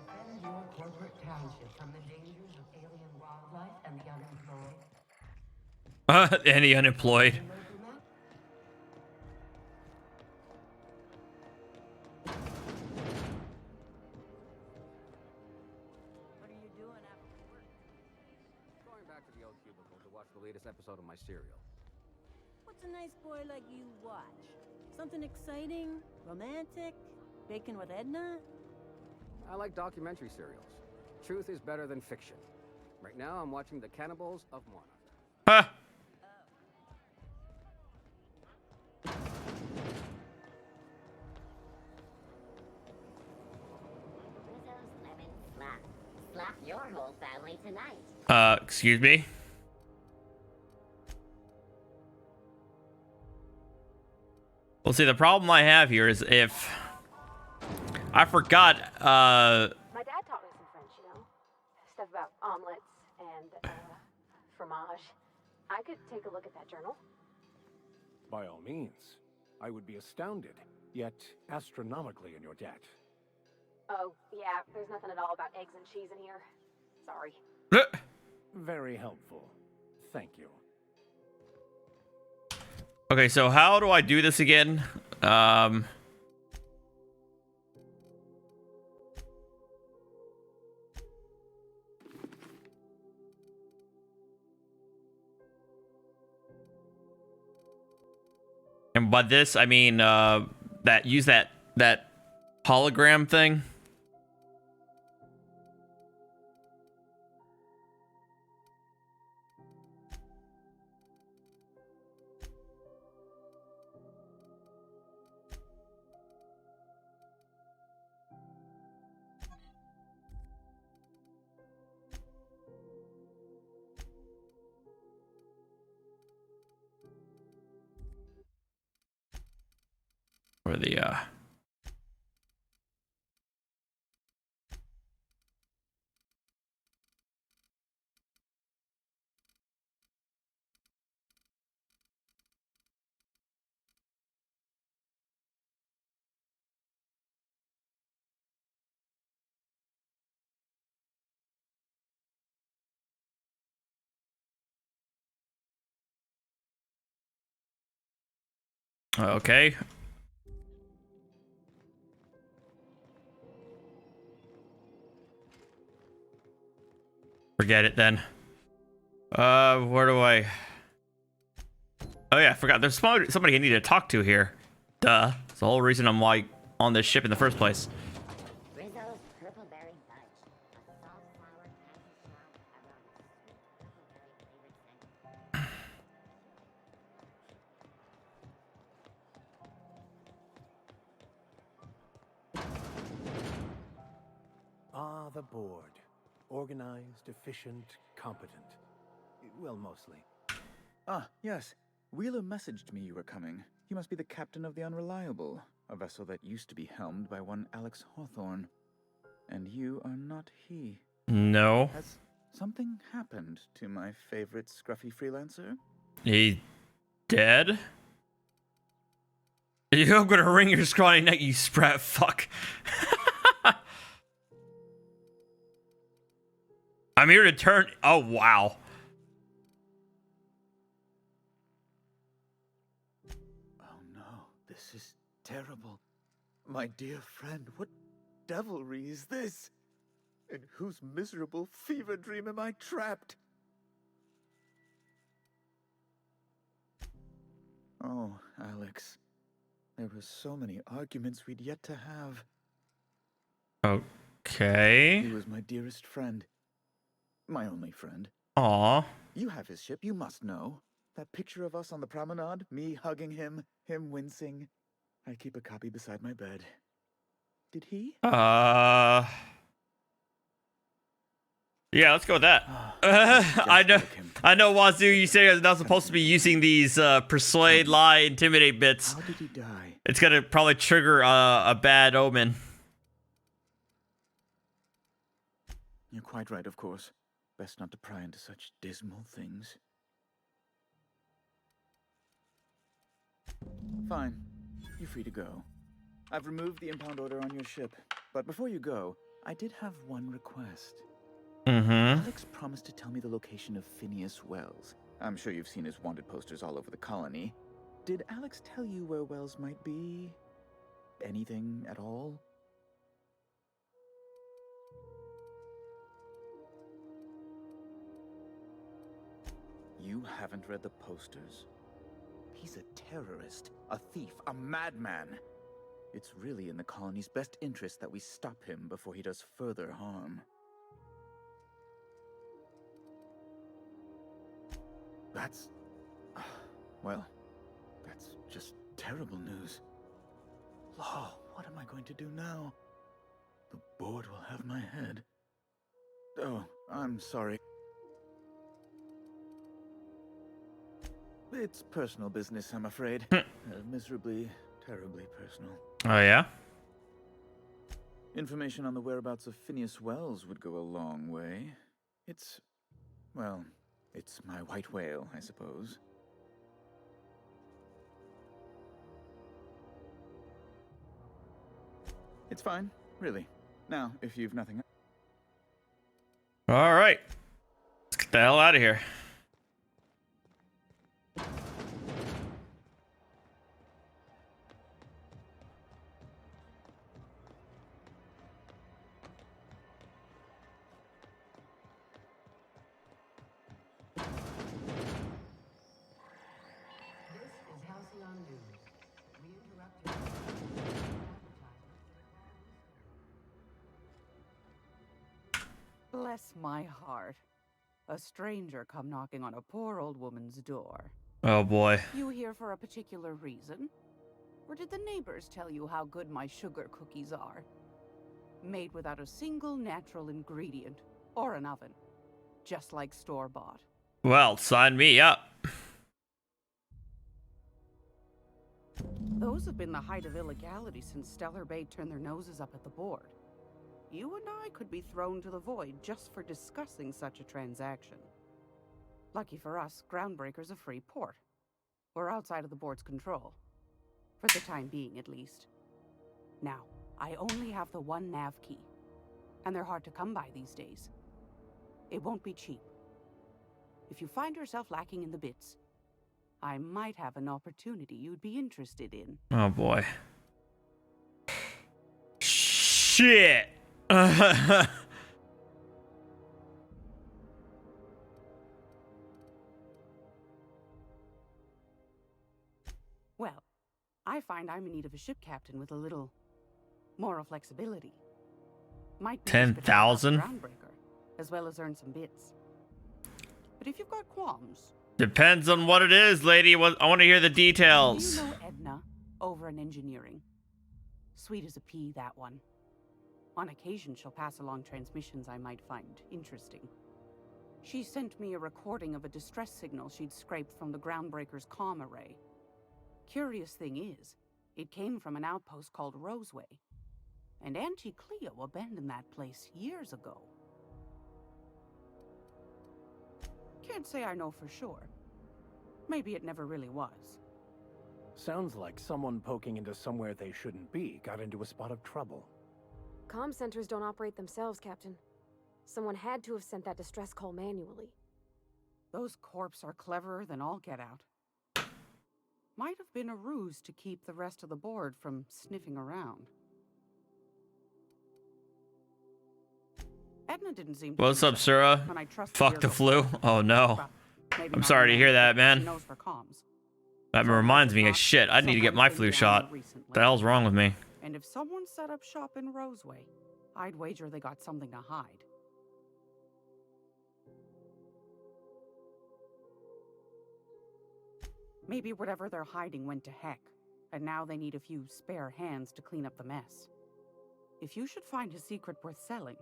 S9: Defend your corporate township from the dangers of alien wildlife and the unemployed.
S1: Any unemployed.
S16: What are you doing after work? Going back to the old cubicle to watch the latest episode of my serial.
S6: What's a nice boy like you watch? Something exciting? Romantic? Bacon with Edna?
S16: I like documentary serials. Truth is better than fiction. Right now, I'm watching The Cannibals of Monarch.
S1: Huh.
S13: Rizzo's lemon slap. Slap your whole family tonight.
S1: Excuse me? Well, see, the problem I have here is if I forgot,
S5: My dad taught me some French, you know? Stuff about omelets and, fromage. I could take a look at that journal.
S3: By all means. I would be astounded, yet astronomically in your debt.
S5: Oh, yeah, there's nothing at all about eggs and cheese in here. Sorry.
S3: Very helpful. Thank you.
S1: Okay, so how do I do this again? And by this, I mean, use that hologram thing. Or the okay. Forget it then. Where do I? Oh yeah, I forgot. There's somebody I need to talk to here. Duh. It's the whole reason I'm like on this ship in the first place.
S13: Rizzo's purple berry fudge. A soft sour candy shop aroma. Purple berry flavored scent.
S3: Ah, the board. Organized, efficient, competent. Well, mostly.
S17: Ah, yes. Wheeler messaged me you were coming. He must be the captain of the Unreliable, a vessel that used to be helmed by one Alex Hawthorne. And you are not he.
S1: No.
S17: Has something happened to my favorite scruffy freelancer?
S1: He dead? You're gonna wring your scrawny neck, you sprat fuck. I'm here to turn. Oh, wow.
S17: Oh no, this is terrible. My dear friend, what devilry is this? In whose miserable fever dream am I trapped? Oh, Alex. There were so many arguments we'd yet to have.
S1: Okay.
S17: He was my dearest friend. My only friend.
S1: Aw.
S17: You have his ship, you must know. That picture of us on the promenade, me hugging him wincing. I keep a copy beside my bed. Did he?
S1: Yeah, let's go with that. I know, Wazoo, you say you're not supposed to be using these persuade, lie, intimidate bits.
S17: How did he die?
S1: It's gonna probably trigger a bad omen.
S17: You're quite right, of course. Best not to pry into such dismal things. Fine. You're free to go. I've removed the impound order on your ship. But before you go, I did have one request. Alex promised to tell me the location of Phineas Wells. I'm sure you've seen his wanted posters all over the colony. Did Alex tell you where Wells might be? Anything at all? You haven't read the posters. He's a terrorist, a thief, a madman. It's really in the colony's best interest that we stop him before he does further harm. That's... well, that's just terrible news. Law, what am I going to do now? The board will have my head. Oh, I'm sorry. It's personal business, I'm afraid. Miserably, terribly personal.
S1: Oh, yeah?
S17: Information on the whereabouts of Phineas Wells would go a long way. It's... well, it's my white whale, I suppose. It's fine, really. Now, if you've nothing...
S1: All right. Let's get the hell out of here.
S18: Bless my heart. A stranger come knocking on a poor old woman's door.
S1: Oh boy.
S18: You here for a particular reason? Or did the neighbors tell you how good my sugar cookies are? Made without a single natural ingredient or an oven. Just like store-bought.
S1: Well, sign me up.
S18: Those have been the height of illegality since Stellar Bay turned their noses up at the board. You and I could be thrown to the void just for discussing such a transaction. Lucky for us, Groundbreaker's a free port. We're outside of the board's control. For the time being, at least. Now, I only have the one nav key. And they're hard to come by these days. It won't be cheap. If you find yourself lacking in the bits, I might have an opportunity you'd be interested in.
S1: Oh boy. Shit.
S18: Well, I find I'm in need of a ship captain with a little moral flexibility. Might
S1: 10,000?
S18: Groundbreaker, as well as earn some bits. But if you've got qualms,
S1: Depends on what it is, lady. I want to hear the details.
S18: do you know Edna over in engineering? Sweet as a pea, that one. On occasion, she'll pass along transmissions I might find interesting. She sent me a recording of a distress signal she'd scraped from the Groundbreaker's comm array. Curious thing is, it came from an outpost called Roseway. And Auntie Cleo abandoned that place years ago. Can't say I know for sure. Maybe it never really was.
S3: Sounds like someone poking into somewhere they shouldn't be got into a spot of trouble.
S5: Comm centers don't operate themselves, Captain. Someone had to have sent that distress call manually.
S18: Those corps are cleverer than all get out. Might have been a ruse to keep the rest of the board from sniffing around. Edna didn't seem to
S1: What's up, Sura?
S18: and I trust
S1: Fuck the flu. Oh no.
S18: maybe
S1: I'm
S18: not
S1: sorry to hear that,
S18: she
S1: man.
S18: knows for comms.
S1: That reminds me of shit. I need to get my flu shot. What the hell's wrong with me?
S18: And if someone set up shop in Roseway, I'd wager they got something to hide. Maybe whatever they're hiding went to heck, and now they need a few spare hands to clean up the mess. If you should find a secret worth selling,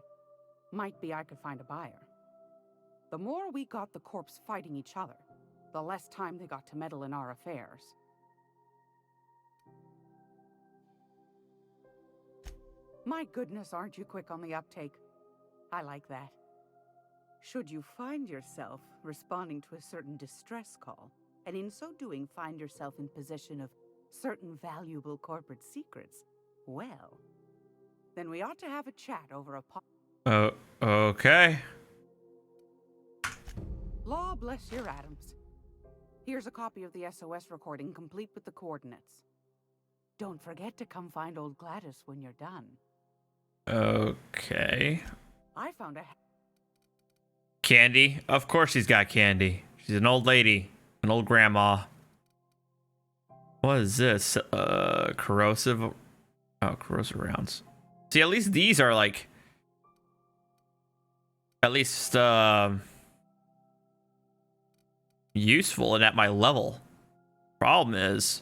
S18: might be I could find a buyer. The more we got the corps fighting each other, the less time they got to meddle in our affairs. My goodness, aren't you quick on the uptake? I like that. Should you find yourself responding to a certain distress call, and in so doing find yourself in possession of certain valuable corporate secrets, well, then we ought to have a chat over a pot.
S1: Okay.
S18: Law bless your atoms. Here's a copy of the SOS recording, complete with the coordinates. Don't forget to come find old Gladys when you're done.
S1: Okay.
S18: I found a...
S1: Candy? Of course she's got candy. She's an old lady. An old grandma. What is this? Corrosive... Oh, corrosive rounds. See, at least these are like... At least, useful and at my level. Problem is...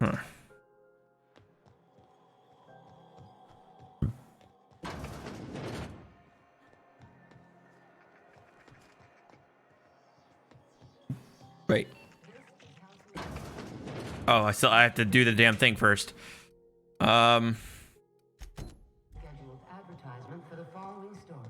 S1: Huh. Wait. Oh, I have to do the damn thing first.
S9: Scheduled advertisement for the following story.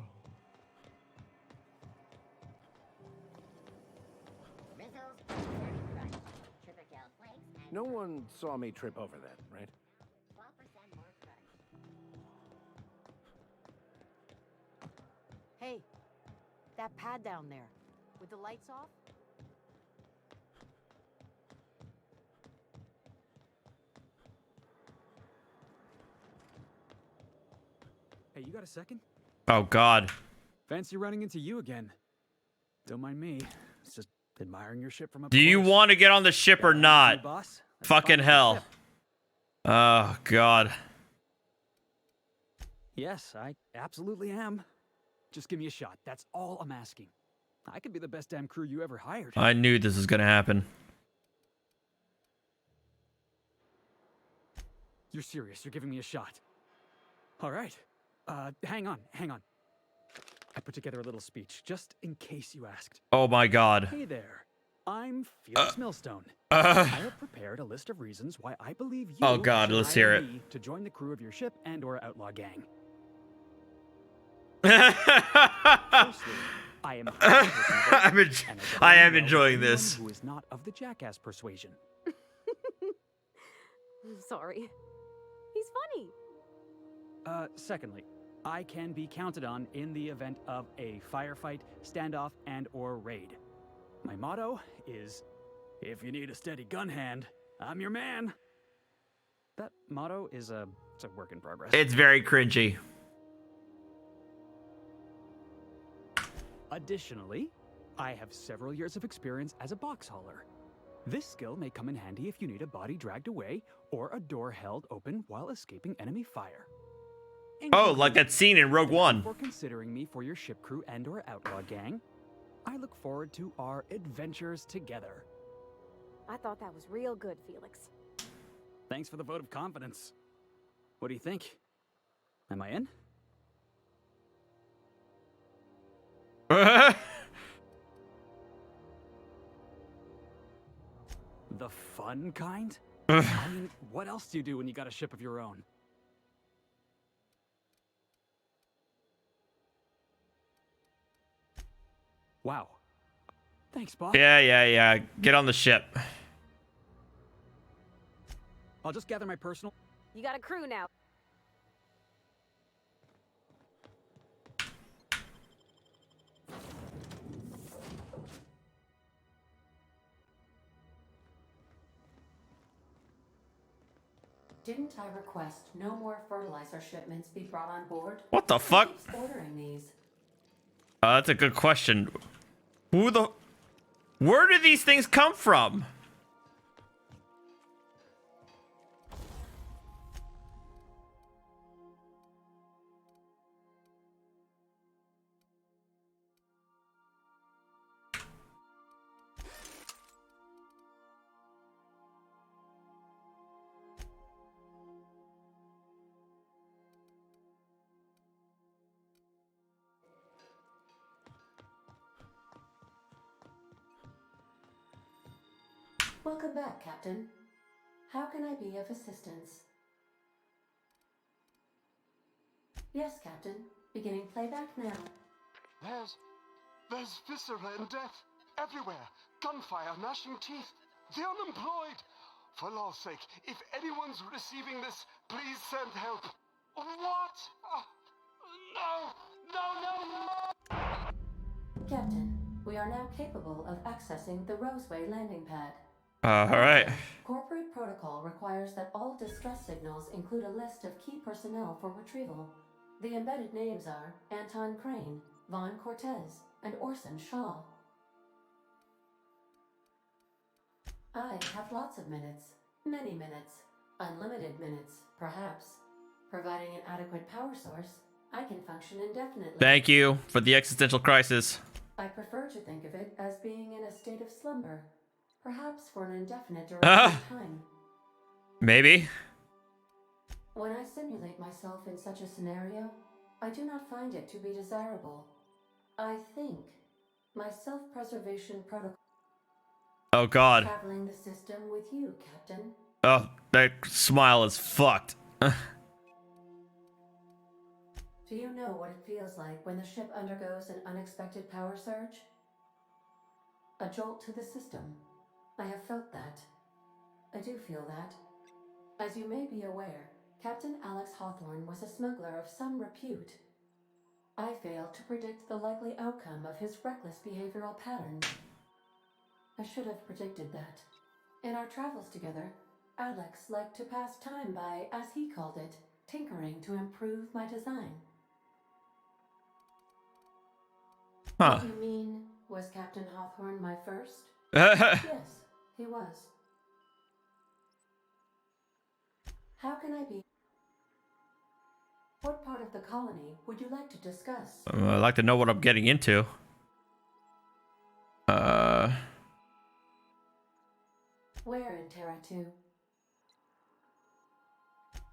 S3: No one saw me trip over that, right?
S13: 12% more credit.
S11: Hey, that pad down there, with the lights off?
S2: Hey, you got a second?
S1: Oh, God.
S2: Fancy running into you again. Don't mind me. It's just admiring your ship from up
S1: Do you
S2: close.
S1: want to get on the ship or not?
S2: Boss?
S1: Fucking hell. Oh, God.
S2: Yes, I absolutely am. Just give me a shot. That's all I'm asking. I could be the best damn crew you ever hired.
S1: I knew this was gonna happen.
S2: You're serious. You're giving me a shot. All right. Hang on. I put together a little speech, just in case you asked.
S1: Oh, my God.
S2: Hey there. I'm Felix Millstone. I have prepared a list of reasons why I believe you
S1: Oh, God,
S2: should
S1: let's
S2: hire
S1: hear it.
S2: me to join the crew of your ship and/or outlaw gang. Firstly, I am
S1: I am enjoying this.
S2: Who is not of the jackass persuasion.
S5: Sorry. He's funny.
S2: Secondly, I can be counted on in the event of a firefight, standoff, and/or raid. My motto is, if you need a steady gun hand, I'm your man. That motto is it's a work in progress.
S1: It's very cringy.
S2: Additionally, I have several years of experience as a box hauler. This skill may come in handy if you need a body dragged away or a door held open while escaping enemy fire.
S1: Oh, like that scene in Rogue One.
S2: For considering me for your ship crew and/or outlaw gang, I look forward to our adventures together.
S5: I thought that was real good, Felix.
S2: Thanks for the vote of confidence. What do you think? Am I in? The fun kind? I mean, what else do you do when you got a ship of your own? Wow. Thanks, Bob.
S1: Yeah. Get on the ship.
S2: I'll just gather my personal...
S5: You got a crew now.
S9: Didn't I request no more fertilizer shipments be brought on board?
S1: What the fuck?
S9: Who keeps ordering these?
S1: That's a good question. Where do these things come from?
S9: Welcome back, Captain. How can I be of assistance? Yes, Captain. Beginning playback now.
S19: There's viscera and death everywhere. Gunfire, gnashing teeth. The unemployed. For law's sake, if anyone's receiving this, please send help. What? No!
S9: Captain, we are now capable of accessing the Roseway landing pad.
S1: Alright.
S9: Corporate protocol requires that all distress signals include a list of key personnel for retrieval. The embedded names are Anton Crane, Vaughn Cortez, and Orson Shaw. I have lots of minutes. Many minutes. Unlimited minutes, perhaps. Providing an adequate power source, I can function indefinitely.
S1: Thank you for the existential crisis.
S9: I prefer to think of it as being in a state of slumber. Perhaps for an indefinite duration of time.
S1: Maybe.
S9: When I simulate myself in such a scenario, I do not find it to be desirable. I think my self-preservation protocol...
S1: Oh god.
S9: Traveling the system with you, Captain.
S1: Oh, that smile is fucked.
S9: Do you know what it feels like when the ship undergoes an unexpected power surge? A jolt to the system. I have felt that. I do feel that. As you may be aware, Captain Alex Hawthorne was a smuggler of some repute. I failed to predict the likely outcome of his reckless behavioral patterns. I should have predicted that. In our travels together, Alex liked to pass time by, as he called it, tinkering to improve my design.
S1: Huh.
S9: What you mean, was Captain Hawthorne my first? Yes, he was. How can I be? What part of the colony would you like to discuss?
S1: I'd like to know what I'm getting into.
S9: Where in Terra 2?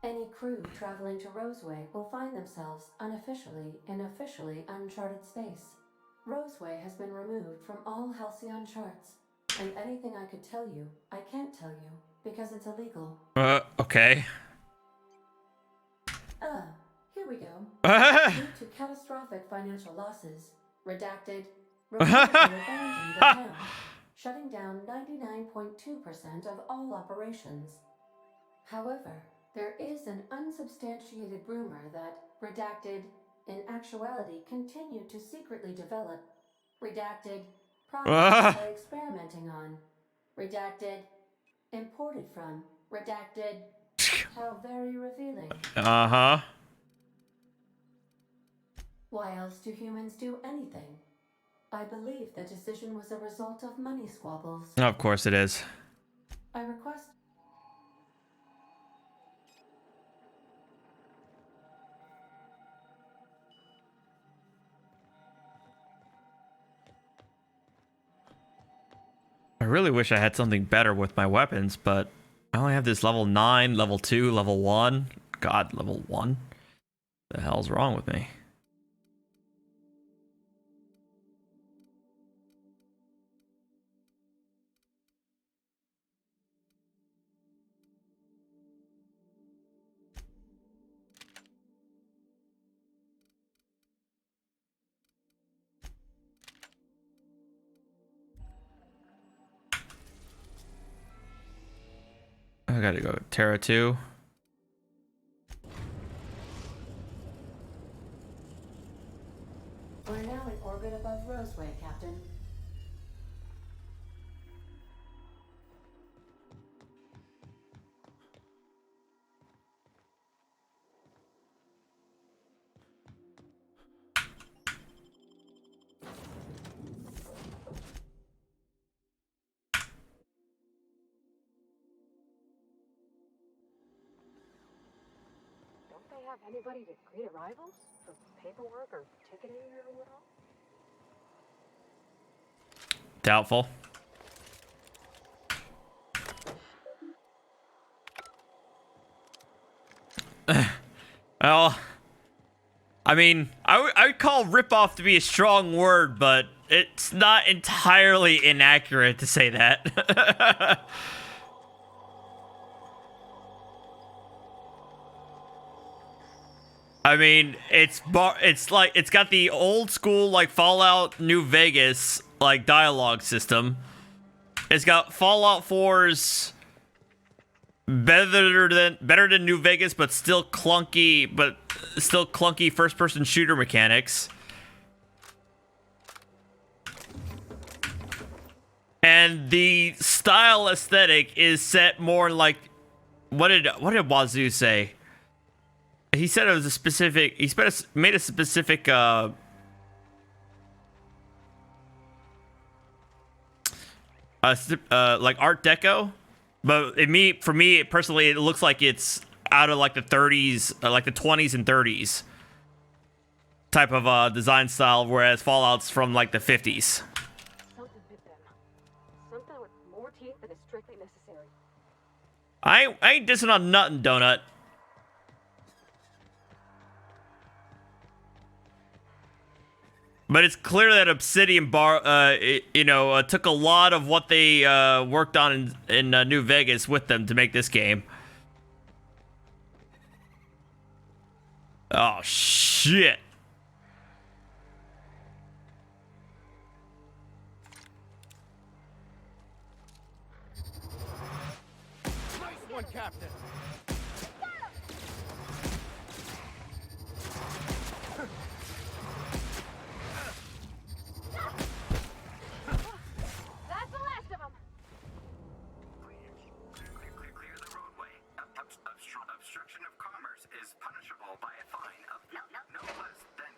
S9: Any crew traveling to Roseway will find themselves unofficially in officially uncharted space. Roseway has been removed from all Halcyon charts, and anything I could tell you, I can't tell you, because it's illegal.
S1: Okay.
S9: Here we go. Due to catastrophic financial losses, redacted, reportedly abandoned the town, shutting down 99.2% of all operations. However, there is an unsubstantiated rumor that redacted, in actuality, continued to secretly develop redacted products by experimenting on redacted, imported from redacted. How very revealing.
S1: Uh-huh.
S9: Why else do humans do anything? I believe the decision was a result of money squabbles.
S1: Of course it is.
S9: I request...
S1: I really wish I had something better with my weapons, but I only have this level 9, level 2, level 1. God, level 1? The hell's wrong with me? I gotta go Terra 2.
S9: We're now in orbit above Roseway, Captain.
S5: Don't they have anybody to greet arrivals? For paperwork or ticketing or what else?
S1: Doubtful. Well, I mean, I would call ripoff to be a strong word, but it's not entirely inaccurate to say that. I mean, it's like it's got the old school like Fallout New Vegas like dialogue system. It's got Fallout 4's better than New Vegas, but still clunky first person shooter mechanics. And the style aesthetic is set more like what did Wazoo say? He said it was a specific. He made a specific. Like Art Deco, but for me personally, it looks like it's out of like the 30s, like the 20s and 30s type of design style, whereas Fallout's from like the 50s.
S5: Something bit them. Something with more teeth than is strictly necessary.
S1: I ain't dissing on nothing, Donut. But it's clear that Obsidian took a lot of what they worked on in New Vegas with them to make this game. Oh, shit.
S7: Nice one, Captain.
S5: That's the last of them.
S20: Clear the roadway. Obstruction of commerce is punishable by a fine of no less than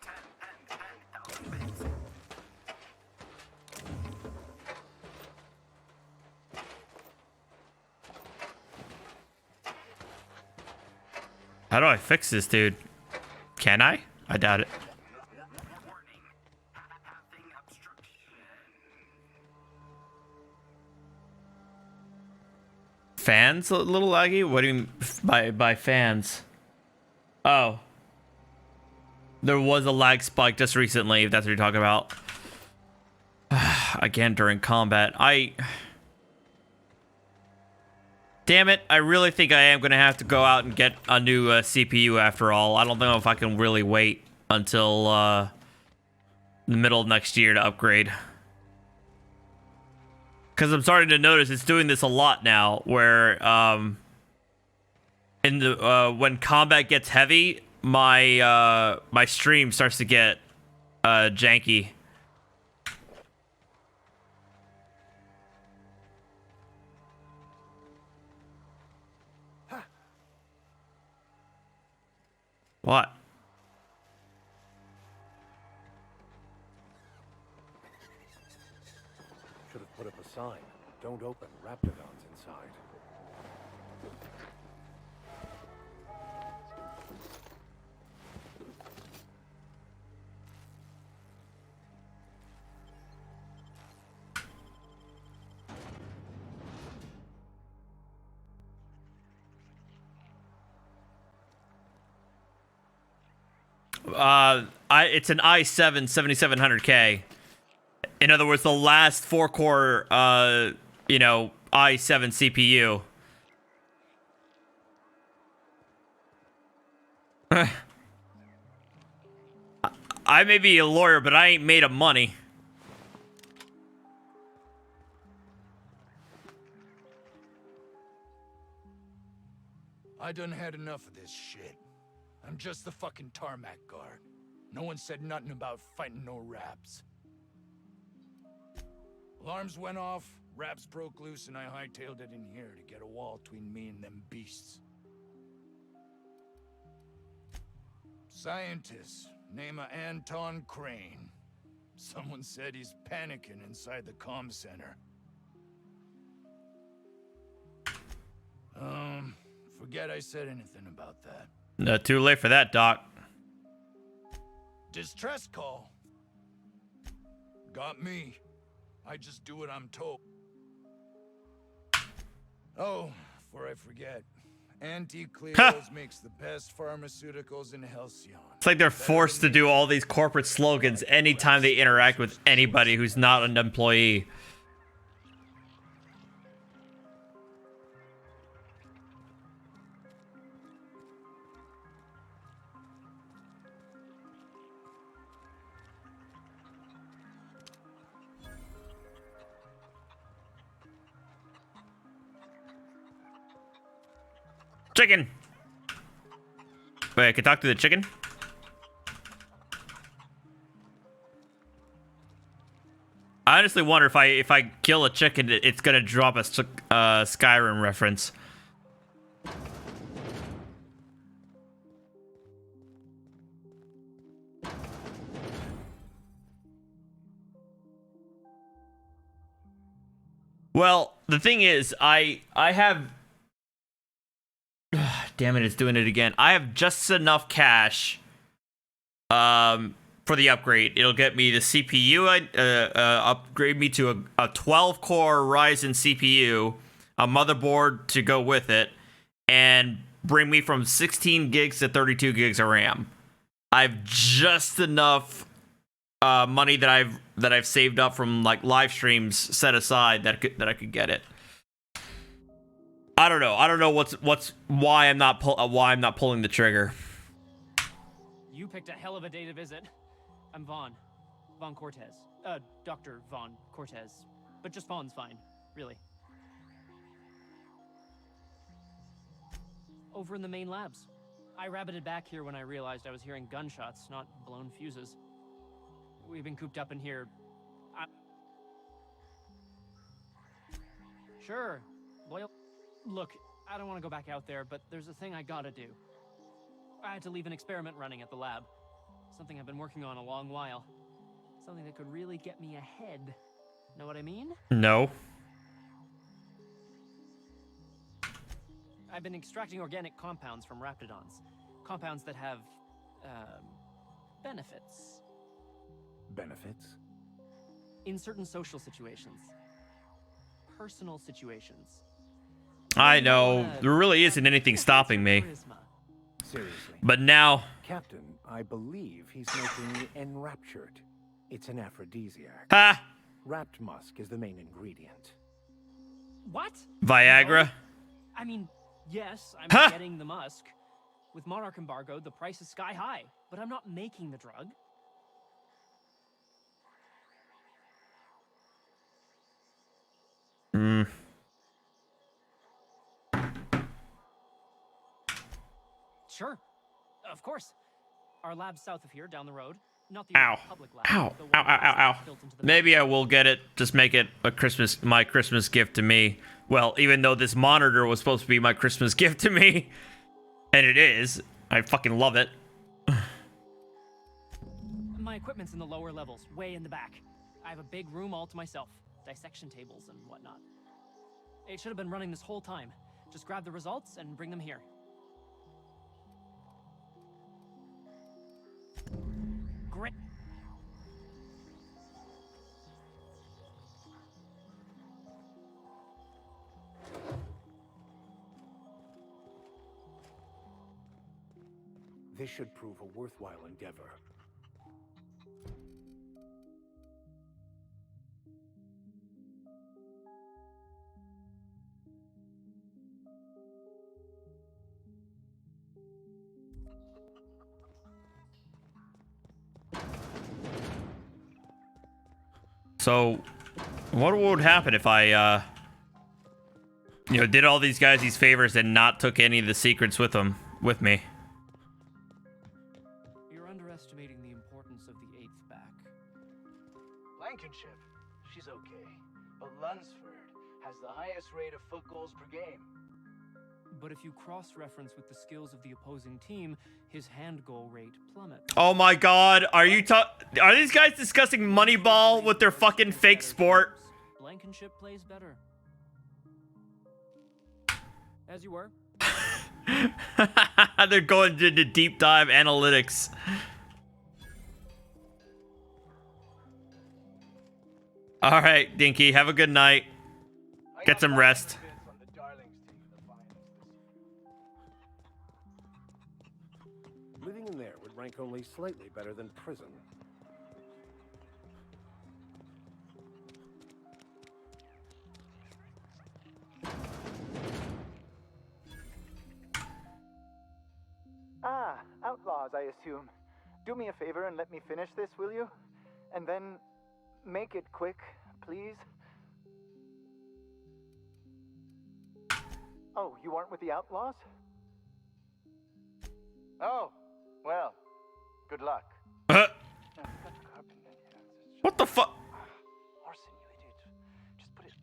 S20: 10,000 bits.
S1: How do I fix this, dude? Can I? I doubt it. Fans a little laggy? What do you mean by fans? Oh. There was a lag spike just recently, if that's what you're talking about. Again, during combat. Damn it, I really think I am going to have to go out and get a new CPU after all. I don't know if I can really wait until the middle of next year to upgrade. Because I'm starting to notice it's doing this a lot now, where when combat gets heavy, my stream starts to get janky. What?
S3: Should have put up a sign. Don't open. Raptidons inside.
S1: It's an i7 7700K. In other words, the last 4-core, i7 CPU. I may be a lawyer, but I ain't made of money.
S21: I done had enough of this shit. I'm just the fucking tarmac guard. No one said nothing about fighting no raps. Alarms went off, raps broke loose, and I hightailed it in here to get a wall between me and them beasts. Scientist, name of Anton Crane. Someone said he's panicking inside the comm center. Forget I said anything about that.
S1: Too late for that, Doc.
S21: Distress call. Got me. I just do what I'm told. Oh, before I forget. Anti-Cleos makes the best pharmaceuticals in Halcyon.
S1: It's like they're forced to do all these corporate slogans anytime they interact with anybody who's not an employee. Chicken. Wait, I can talk to the chicken? I honestly wonder if I kill a chicken, it's gonna drop a Skyrim reference. Well, the thing is, I have... Damn it, it's doing it again. I have just enough cash for the upgrade. It'll get me the CPU, upgrade me to a 12-core Ryzen CPU, a motherboard to go with it, and bring me from 16 gigs to 32 gigs of RAM. I've just enough money that I've saved up from like live streams set aside that I could get it. I don't know. I don't know why I'm not pulling the trigger.
S22: You picked a hell of a day to visit. I'm Vaughn Cortez. Dr. Vaughn Cortez. But just Vaughn's fine, really. Over in the main labs. I rabbited back here when I realized I was hearing gunshots, not blown fuses. We've been cooped up in here. Sure. Loyal. Look, I don't want to go back out there, but there's a thing I gotta do. I had to leave an experiment running at the lab. Something I've been working on a long while. Something that could really get me ahead. Know what I mean?
S1: No.
S22: I've been extracting organic compounds from raptidons. Compounds that have, benefits.
S3: Benefits?
S22: In certain social situations. Personal situations.
S1: I know. There really isn't anything stopping me.
S3: Seriously.
S1: But now...
S3: Captain, I believe he's making enraptured. It's an aphrodisiac.
S1: Ha!
S3: Wrapped musk is the main ingredient.
S22: What?
S1: Viagra?
S22: No. I mean, yes, I'm getting the musk. With Monarch embargo, the price is sky high, but I'm not making the drug.
S1: Hmm.
S22: Sure. Of course. Our lab's south of here, down the road. Not the public lab.
S1: Ow. Ow, ow, ow, ow. Maybe I will get it. Just make it my Christmas gift to me. Well, even though this monitor was supposed to be my Christmas gift to me. And it is. I fucking love it.
S22: My equipment's in the lower levels, way in the back. I have a big room all to myself. Dissection tables and whatnot. It should have been running this whole time. Just grab the results and bring them here. Great.
S3: This should prove a worthwhile endeavor.
S1: So, what would happen if I, did all these guys these favors and not took any of the secrets with me?
S22: You're underestimating the importance of the 8th back.
S14: Blankenship, she's okay. But Lunsford has the highest rate of foot goals per game.
S22: But if you cross-reference with the skills of the opposing team, his hand goal rate plummets.
S1: Oh my god, are these guys discussing Moneyball with their fucking fake sport?
S22: Blankenship plays better. As you were.
S1: They're going into deep dive analytics. Alright, Dinky, have a good night. Get some rest.
S3: Living in there would rank only slightly better than prison.
S4: Ah, outlaws, I assume. Do me a favor and let me finish this, will you? And then make it quick, please. Oh, you aren't with the outlaws? Oh, well, good luck.
S1: What the fuck?
S4: Orson, you idiot. Just put it...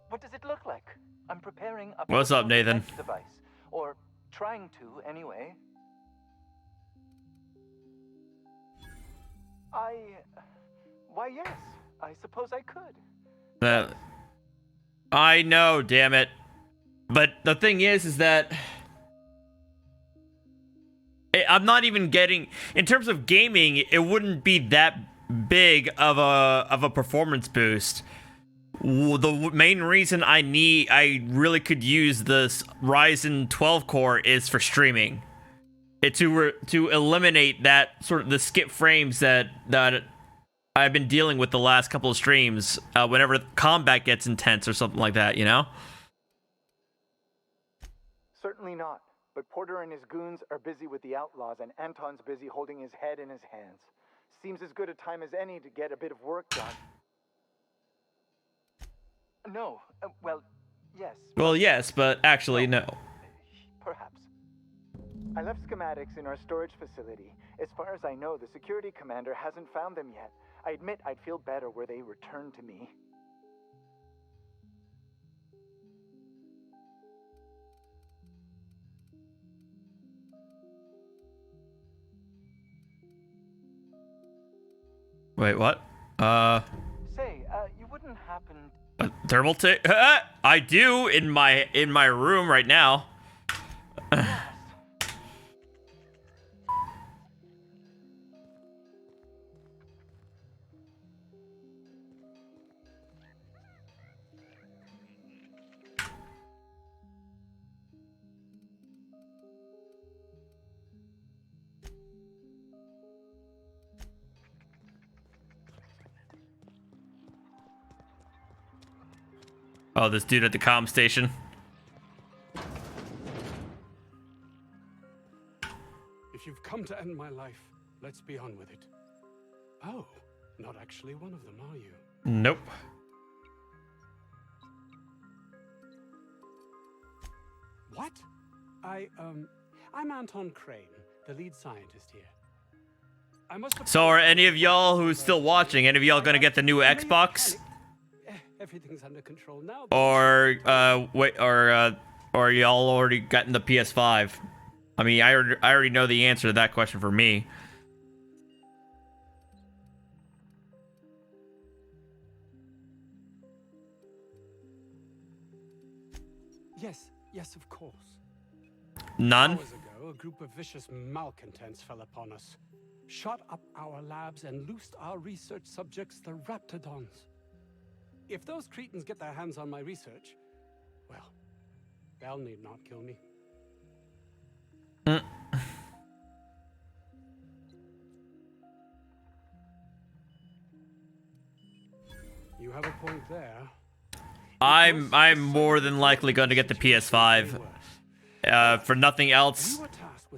S4: What does it look like? I'm preparing a
S1: What's up, Nathan?
S4: device. Or trying to, anyway. Why, yes. I suppose I could.
S1: I know, damn it. But the thing is that I'm not even getting, in terms of gaming, it wouldn't be that big of a performance boost. The main reason I really could use this Ryzen 12 core is for streaming. It's to eliminate that sort of the skip frames that I've been dealing with the last couple of streams whenever combat gets intense or something like that, you know?
S4: Certainly not. But Porter and his goons are busy with the outlaws, and Anton's busy holding his head in his hands. Seems as good a time as any to get a bit of work done. No. Well, yes.
S1: Well, yes, but actually, no.
S4: Perhaps. I left schematics in our storage facility. As far as I know, the security commander hasn't found them yet. I admit I'd feel better were they returned to me.
S1: Wait, what?
S4: Say, you wouldn't happen...
S1: Thermal tick? I do in my room right now. Oh, this dude at the comm station.
S19: If you've come to end my life, let's be on with it. Oh, not actually one of them, are you?
S1: Nope.
S19: What? I'm Anton Crane, the lead scientist here. I must have...
S1: So are any of y'all who's still watching, any of y'all gonna get the new Xbox?
S19: Everything's under control now.
S1: Or y'all already gotten the PS5? I mean, I already know the answer to that question for me.
S19: Yes, of course.
S1: None?
S19: Hours ago, a group of vicious malcontents fell upon us, shot up our labs and loosed our research subjects, the Raptidons. If those cretins get their hands on my research, well,
S8: They'll need not kill me. You have a point there.
S1: I'm more than likely going to get the PS5. For nothing else,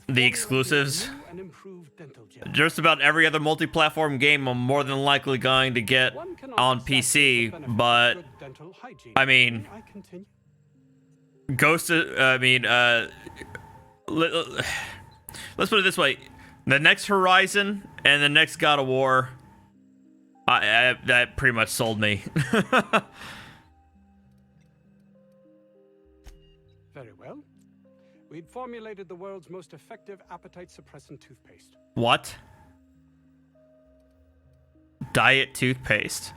S1: the exclusives. Just about every other multi-platform game I'm more than likely going to get on PC, but I mean, let's put it this way: the next Horizon and the next God of War, that pretty much sold me.
S8: Very well. We'd formulated the world's most effective appetite suppressant toothpaste.
S1: What? Diet toothpaste.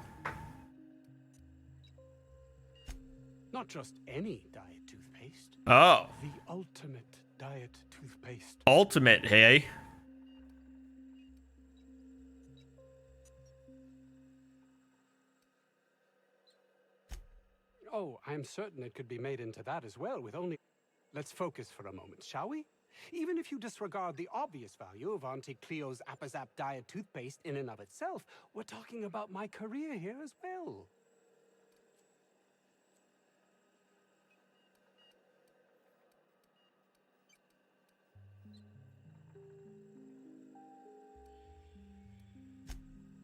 S8: Not just any diet toothpaste.
S1: Oh.
S8: The ultimate diet toothpaste.
S1: Ultimate, hey?
S8: Oh, I'm certain it could be made into that as well with only... Let's focus for a moment, shall we? Even if you disregard the obvious value of Auntie Cleo's Appazap diet toothpaste in and of itself, we're talking about my career here as well.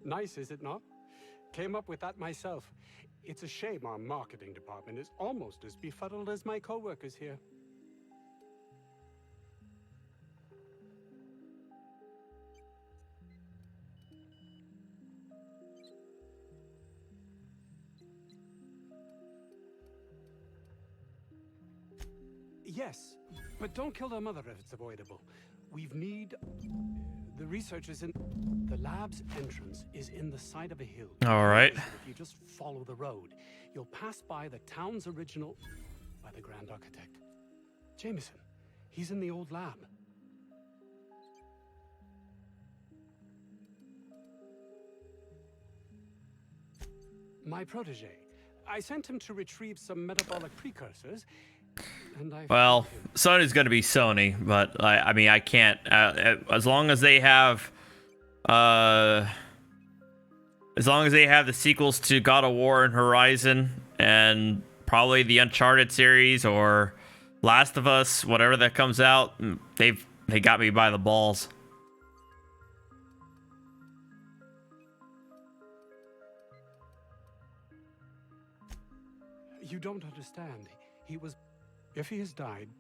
S8: Nice, is it not? Came up with that myself. It's a shame our marketing department is almost as befuddled as my co-workers here. Yes, but don't kill their mother if it's avoidable. The research is in... The lab's entrance is in the side of a hill.
S1: All right.
S8: If you just follow the road, you'll pass by the town's original... by the Grand Architect. Jameson, he's in the old lab. My protege. I sent him to retrieve some metabolic precursors.
S1: Well, Sony's gonna be Sony, but I mean, I can't. As long as they have, the sequels to God of War and Horizon, and probably the Uncharted series or Last of Us, whatever that comes out, they got me by the balls.
S8: You don't understand. He was... If he has died,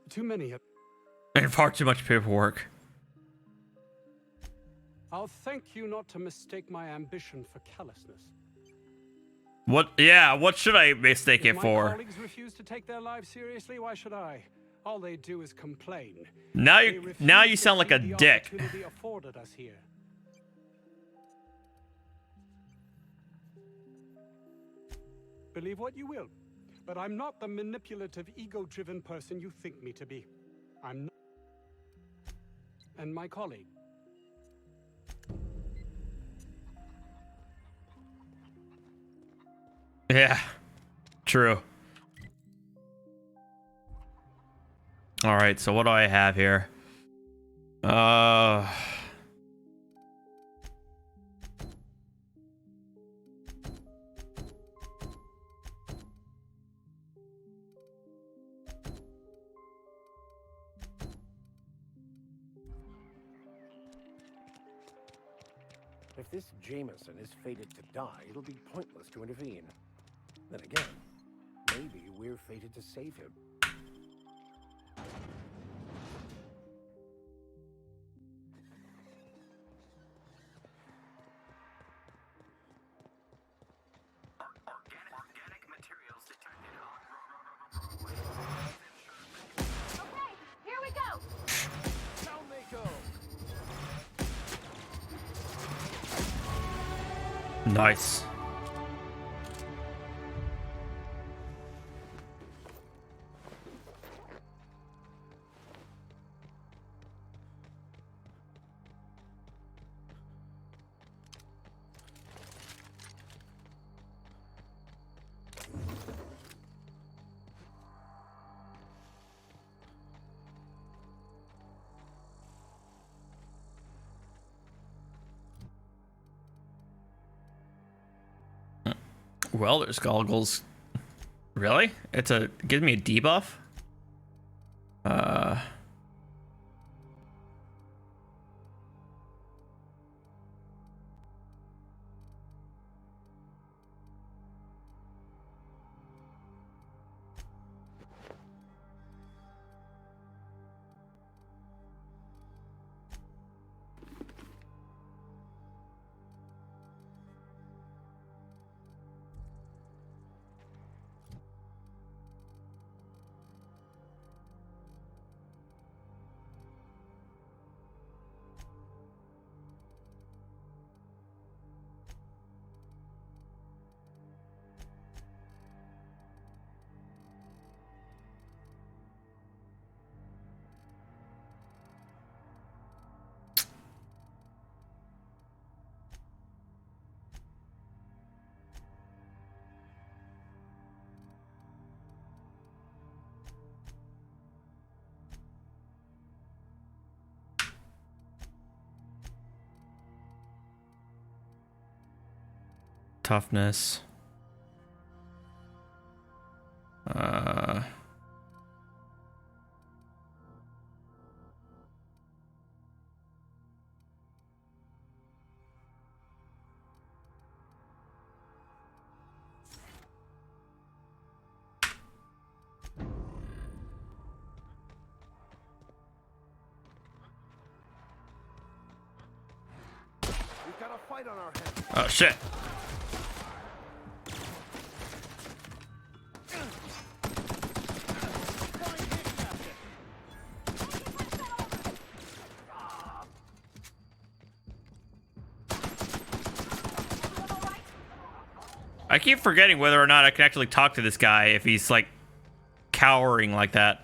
S8: too many have...
S1: And far too much paperwork.
S8: I'll thank you not to mistake my ambition for callousness.
S1: What? Yeah, what should I mistake it
S8: My
S1: for?
S8: colleagues refuse to take their lives seriously. Why should I? All they do is complain.
S1: Now you sound like a dick.
S8: Opportunity afforded us here. Believe what you will. But I'm not the manipulative, ego-driven person you think me to be. I'm not. And my colleague.
S1: Yeah, true. All right, so what do I have here?
S3: If this Jameson is fated to die, it'll be pointless to intervene. Then again, maybe we're fated to save him.
S20: Organic materials detected on...
S5: Okay, here we go!
S20: Down they go!
S1: Nice. Welder's goggles. Really? It's a gives me a debuff? Toughness.
S7: We've got a fight on our hands.
S1: Oh shit. I keep forgetting whether or not I can actually talk to this guy if he's like cowering like that.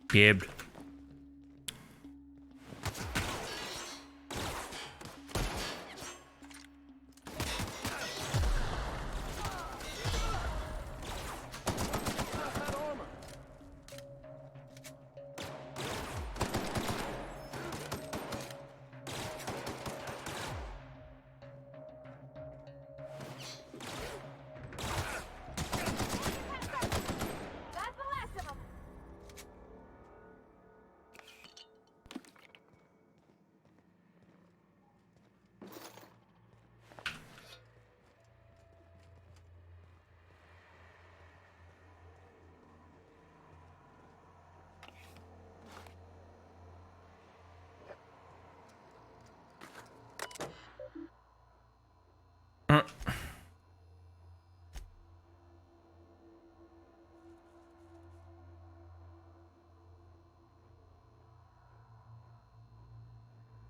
S1: Gibbed.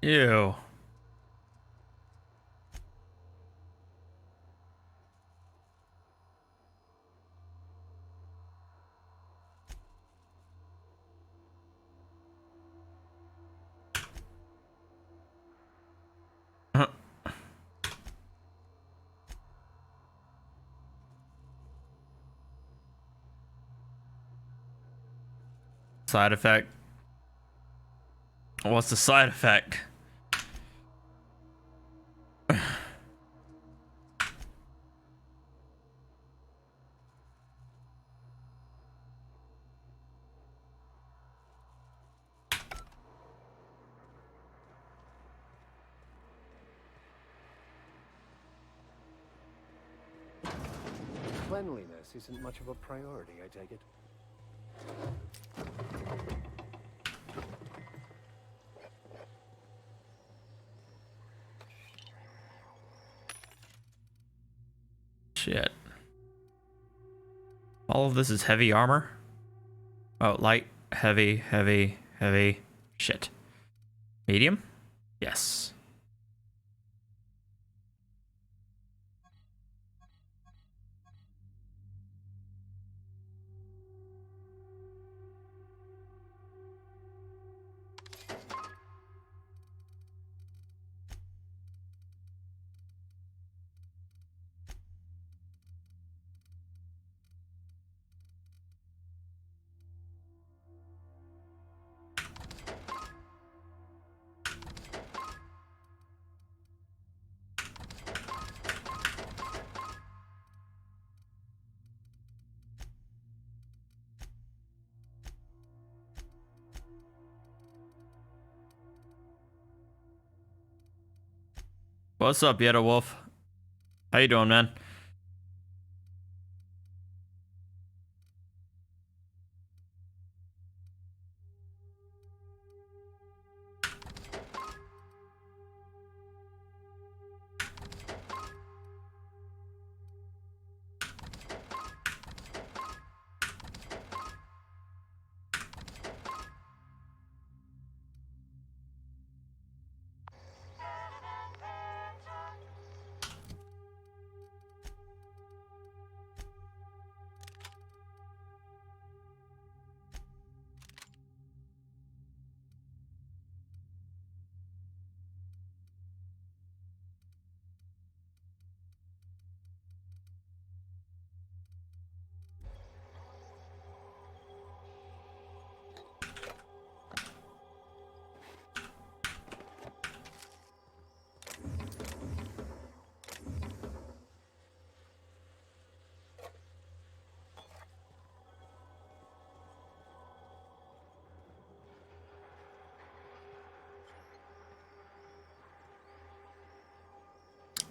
S1: Ew. Side effect. What's the side effect?
S3: Cleanliness isn't much of a priority, I take it.
S1: Shit. All of this is heavy armor? Oh, light, heavy, heavy, heavy. Shit. Medium? Yes. What's up, Yetta Wolf? How you doing, man?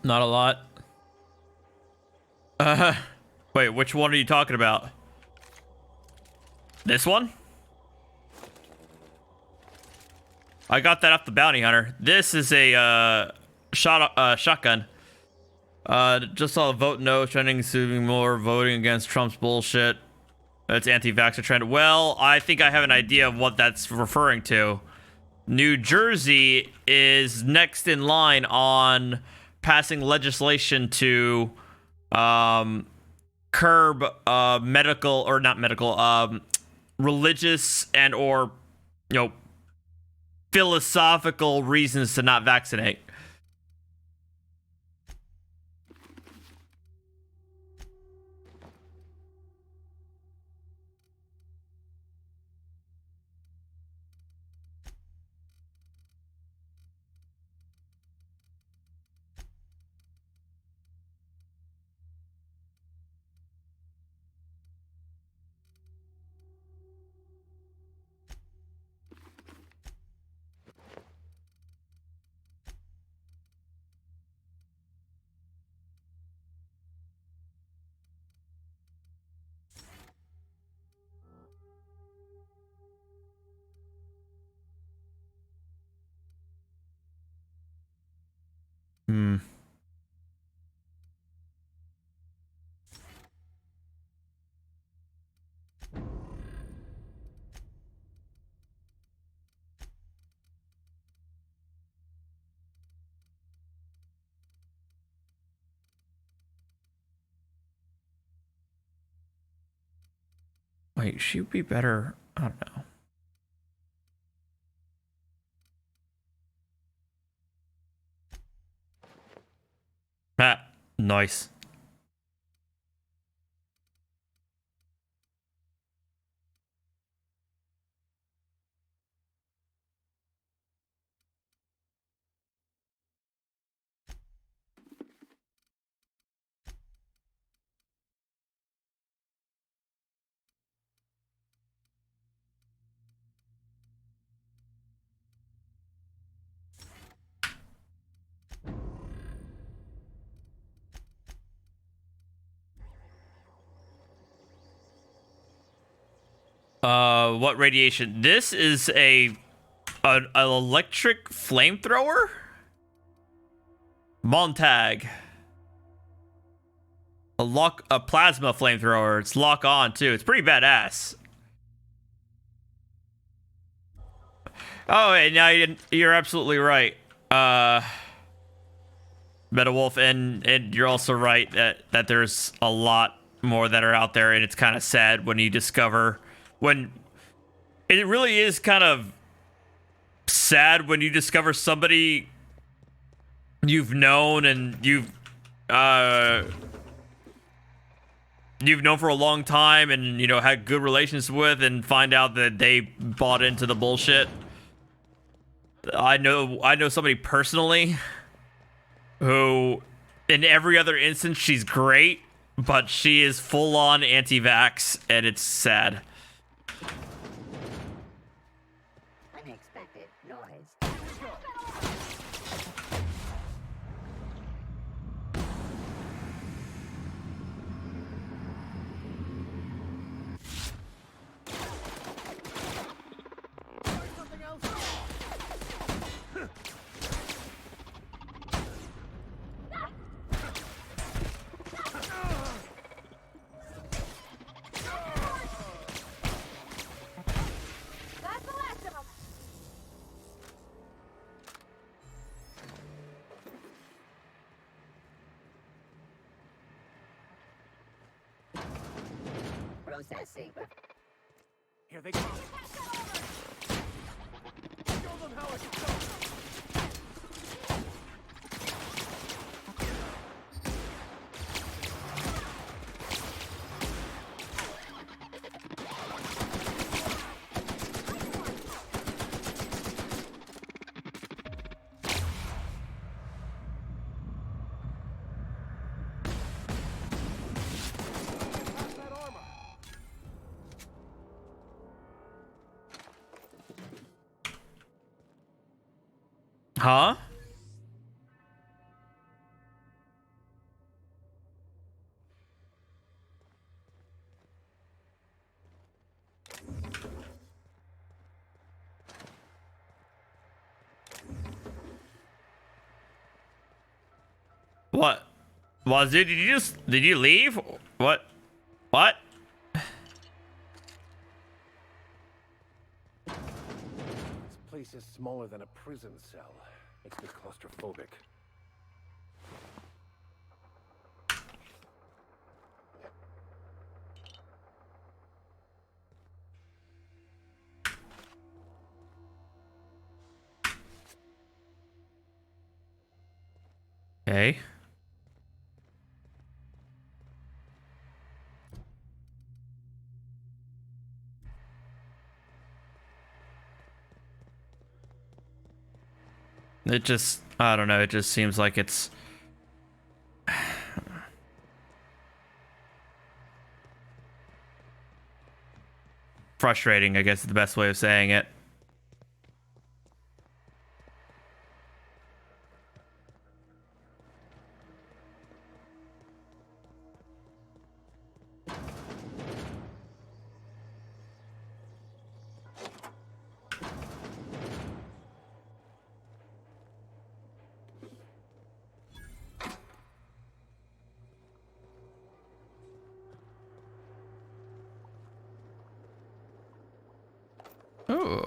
S1: Not a lot. Wait, which one are you talking about? This one? I got that off the bounty hunter. This is a shotgun. Just saw a vote no trending, assuming more voting against Trump's bullshit. That's anti-vaxxer trend. Well, I think I have an idea of what that's referring to. New Jersey is next in line on passing legislation to curb medical, or not medical, religious and or, you know, philosophical reasons to not vaccinate. Hmm. Wait, she'd be better. I don't know. Ah, nice. What radiation? This is an electric flamethrower? Montag. A plasma flamethrower. It's lock on too. It's pretty badass. Oh, and now you're absolutely right. MetaWolf, and you're also right that there's a lot more that are out there, and it's kind of sad when you discover when it really is kind of sad when you discover somebody you've known and you've known for a long time and, you know, had good relations with, and find out that they bought into the bullshit. I know somebody personally who, in every other instance, she's great, but she is full-on anti-vax, and it's sad.
S13: Unexpected noise. Processing.
S3: Here they come. Show them how it's done.
S1: Huh? What? Wazoo, did you leave? What? What?
S3: This place is smaller than a prison cell. Makes me claustrophobic.
S1: Okay. It just, I don't know, it just seems like it's frustrating, I guess is the best way of saying it. Ooh.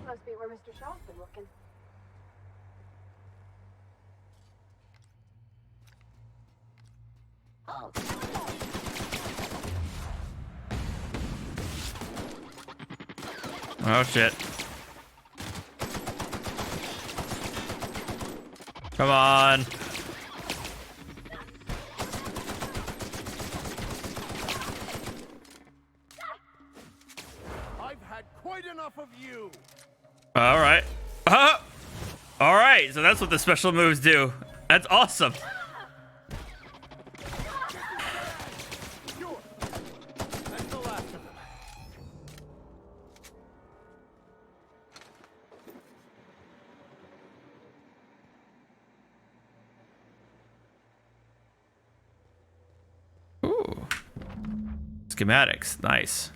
S5: Must be where Mr. Shaw's been looking.
S13: Oh.
S1: Oh shit. Come on. All right. All right. So that's what the special moves do. That's awesome.
S3: That's the last of them.
S1: Ooh. Schematics. Nice.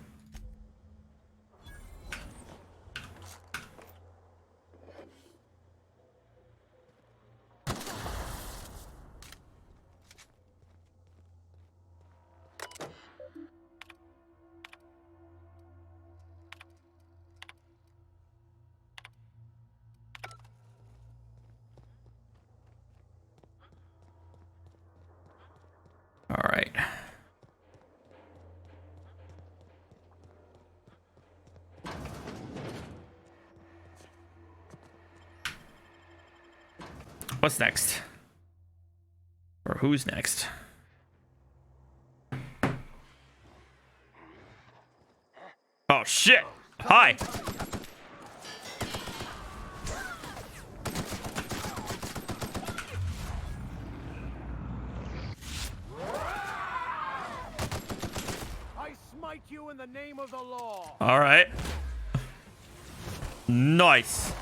S1: All right. What's next? Or who's next? Oh shit! Hi!
S3: I smite you in the name of the law.
S1: All right. Nice.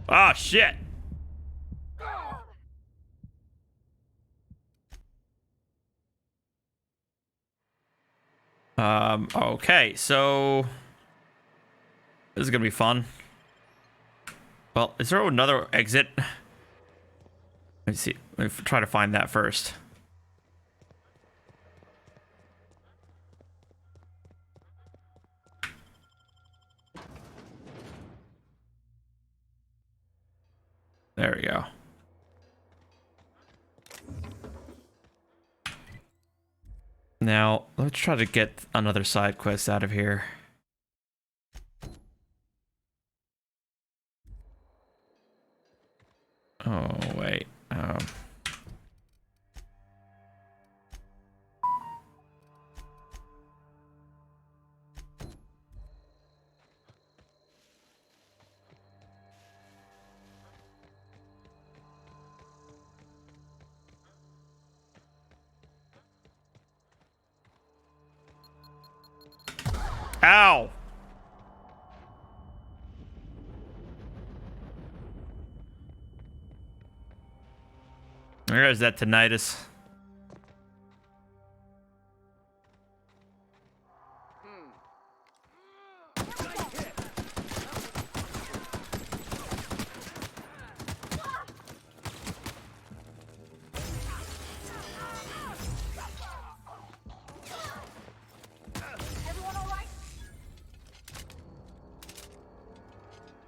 S1: Ah, shit. Okay, so this is gonna be fun. Well, is there another exit? Let's see. Let me try to find that first. There we go. Now, let's try to get another side quest out of here. Oh, wait. Ow! There's that tinnitus.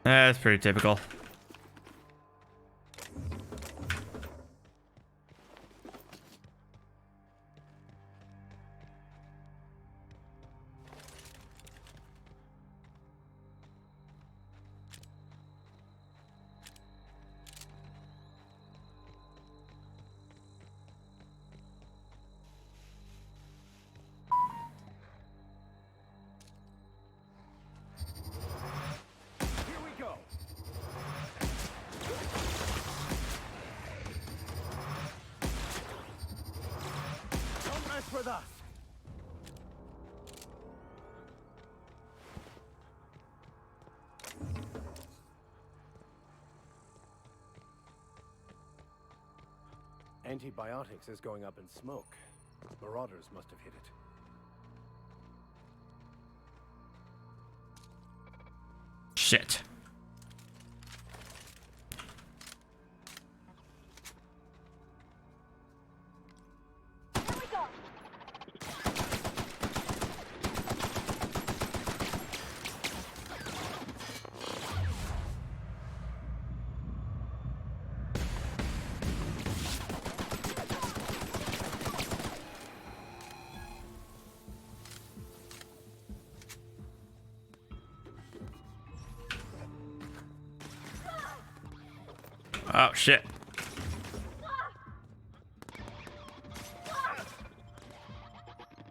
S1: That's pretty typical.
S3: With us. Antibiotics is going up in smoke. Marauders must have hit it.
S1: Shit. Oh, shit.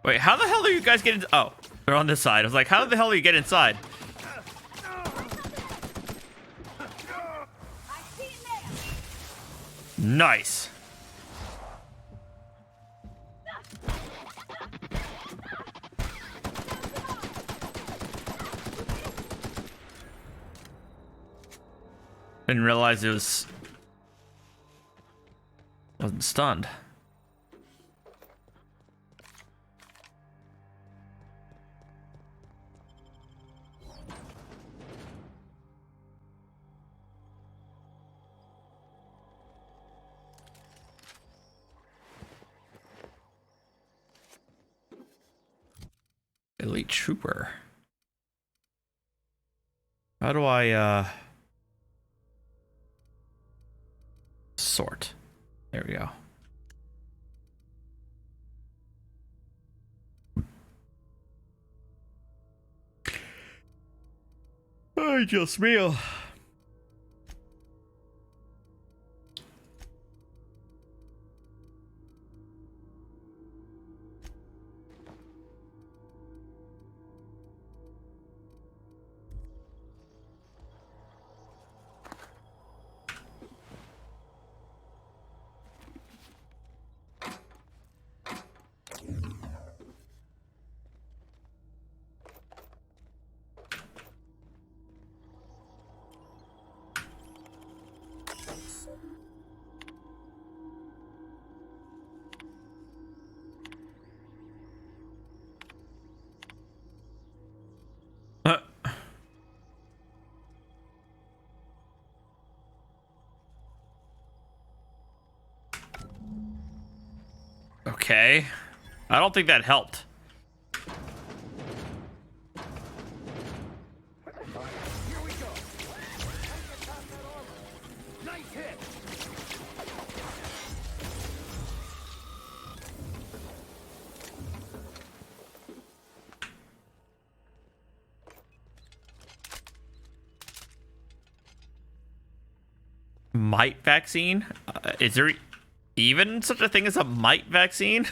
S1: Wait, how the hell are you guys getting... Oh. They're on this side. I was like, how the hell do you get inside? Nice. Didn't realize it wasn't stunned. Elite Trooper. How do I sort? There we go. Ay, Dios mío. Okay. I don't think that helped. Mite vaccine? Is there even such a thing as a mite vaccine?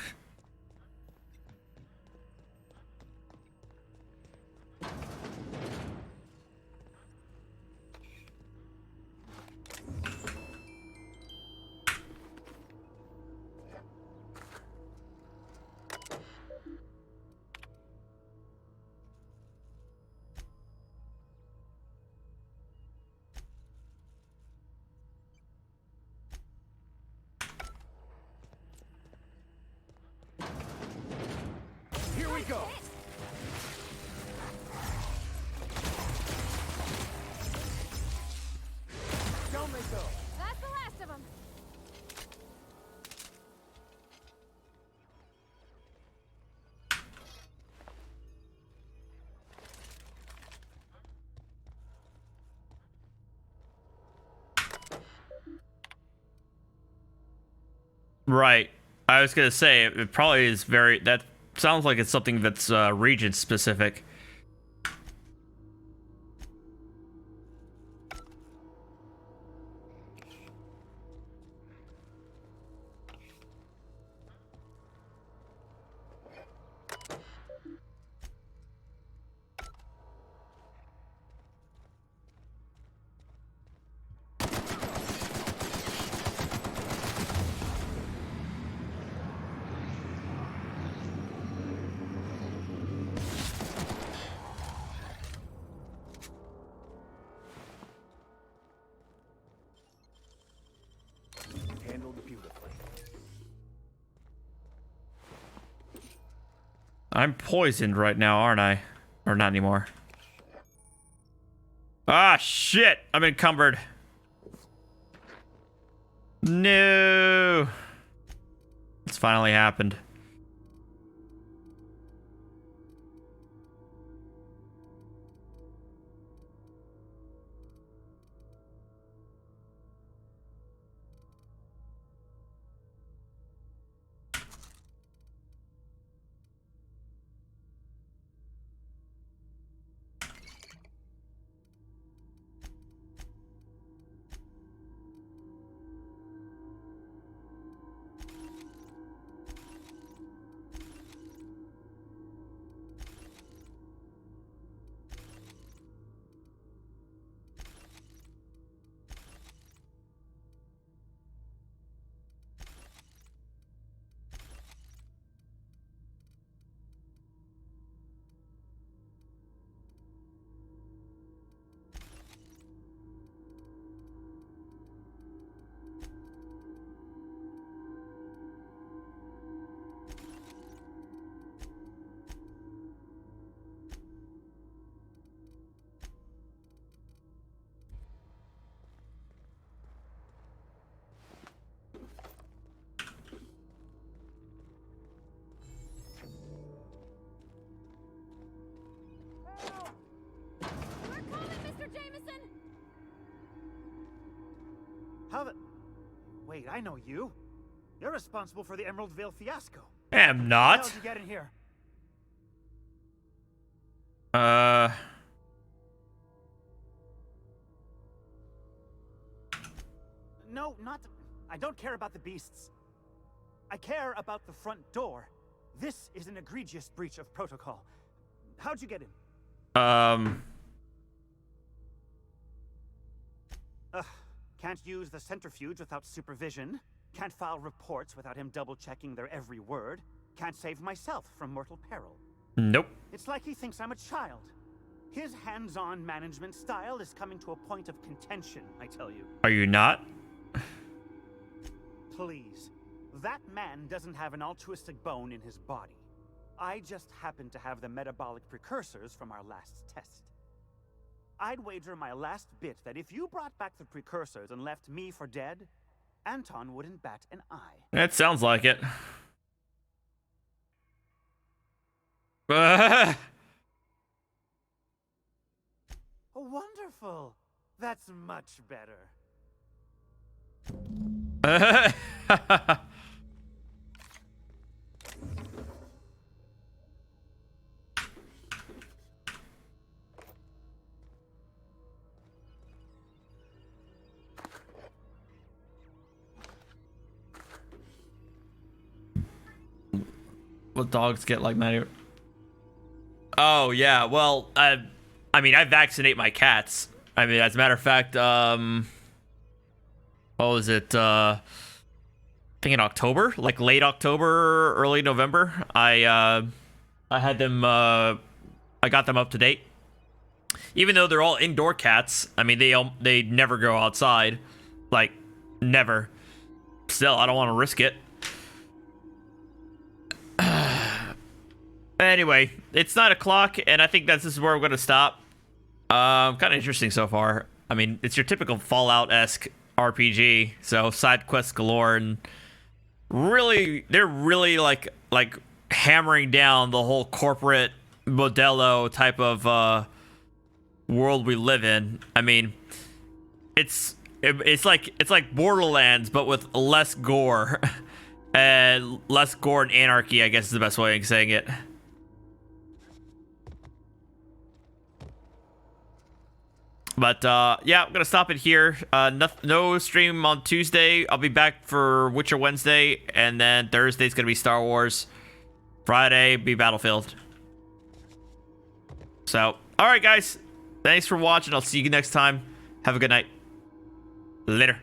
S14: Here we go. Down they go.
S5: That's the last of them.
S1: Right. I was gonna say it probably is very. That sounds like it's something that's region specific.
S3: Handled beautifully.
S1: I'm poisoned right now, aren't I? Or not anymore. Ah, shit! I'm encumbered. No! It's finally happened.
S10: How the... Wait, I know you. You're responsible for the Emerald Vale fiasco.
S1: I am not.
S10: How did you get in here? No, not... I don't care about the beasts. I care about the front door. This is an egregious breach of protocol. How'd you get in? Can't use the centrifuge without supervision. Can't file reports without him double-checking their every word. Can't save myself from mortal peril.
S1: Nope.
S10: It's like he thinks I'm a child. His hands-on management style is coming to a point of contention, I tell you.
S1: Are you not?
S10: Please. That man doesn't have an altruistic bone in his body. I just happen to have the metabolic precursors from our last test. I'd wager my last bit that if you brought back the precursors and left me for dead, Anton wouldn't bat an eye.
S1: That sounds like it.
S10: Wonderful. That's much better.
S1: What dogs get like that? Oh yeah, well, I mean, I vaccinate my cats. I mean, as a matter of fact, what was it? I think in October, like late October, early November. I had them. I got them up to date. Even though they're all indoor cats, I mean, they never go outside, like never. Still, I don't want to risk it. Anyway, it's 9 o'clock, and I think this is where we're going to stop. Kind of interesting so far. I mean, it's your typical Fallout-esque RPG, so side quests galore, and they're really like hammering down the whole corporate Modelo type of world we live in. I mean, it's like Borderlands, but with less gore. And less gore and anarchy, I guess is the best way of saying it. But yeah, I'm gonna stop it here. No stream on Tuesday. I'll be back for Witcher Wednesday, and then Thursday's gonna be Star Wars. Friday be Battlefield. So, all right, guys. Thanks for watching. I'll see you next time. Have a good night. Later.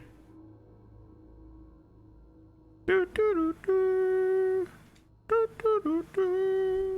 S1: Do, do, do, do. Do, do, do, do.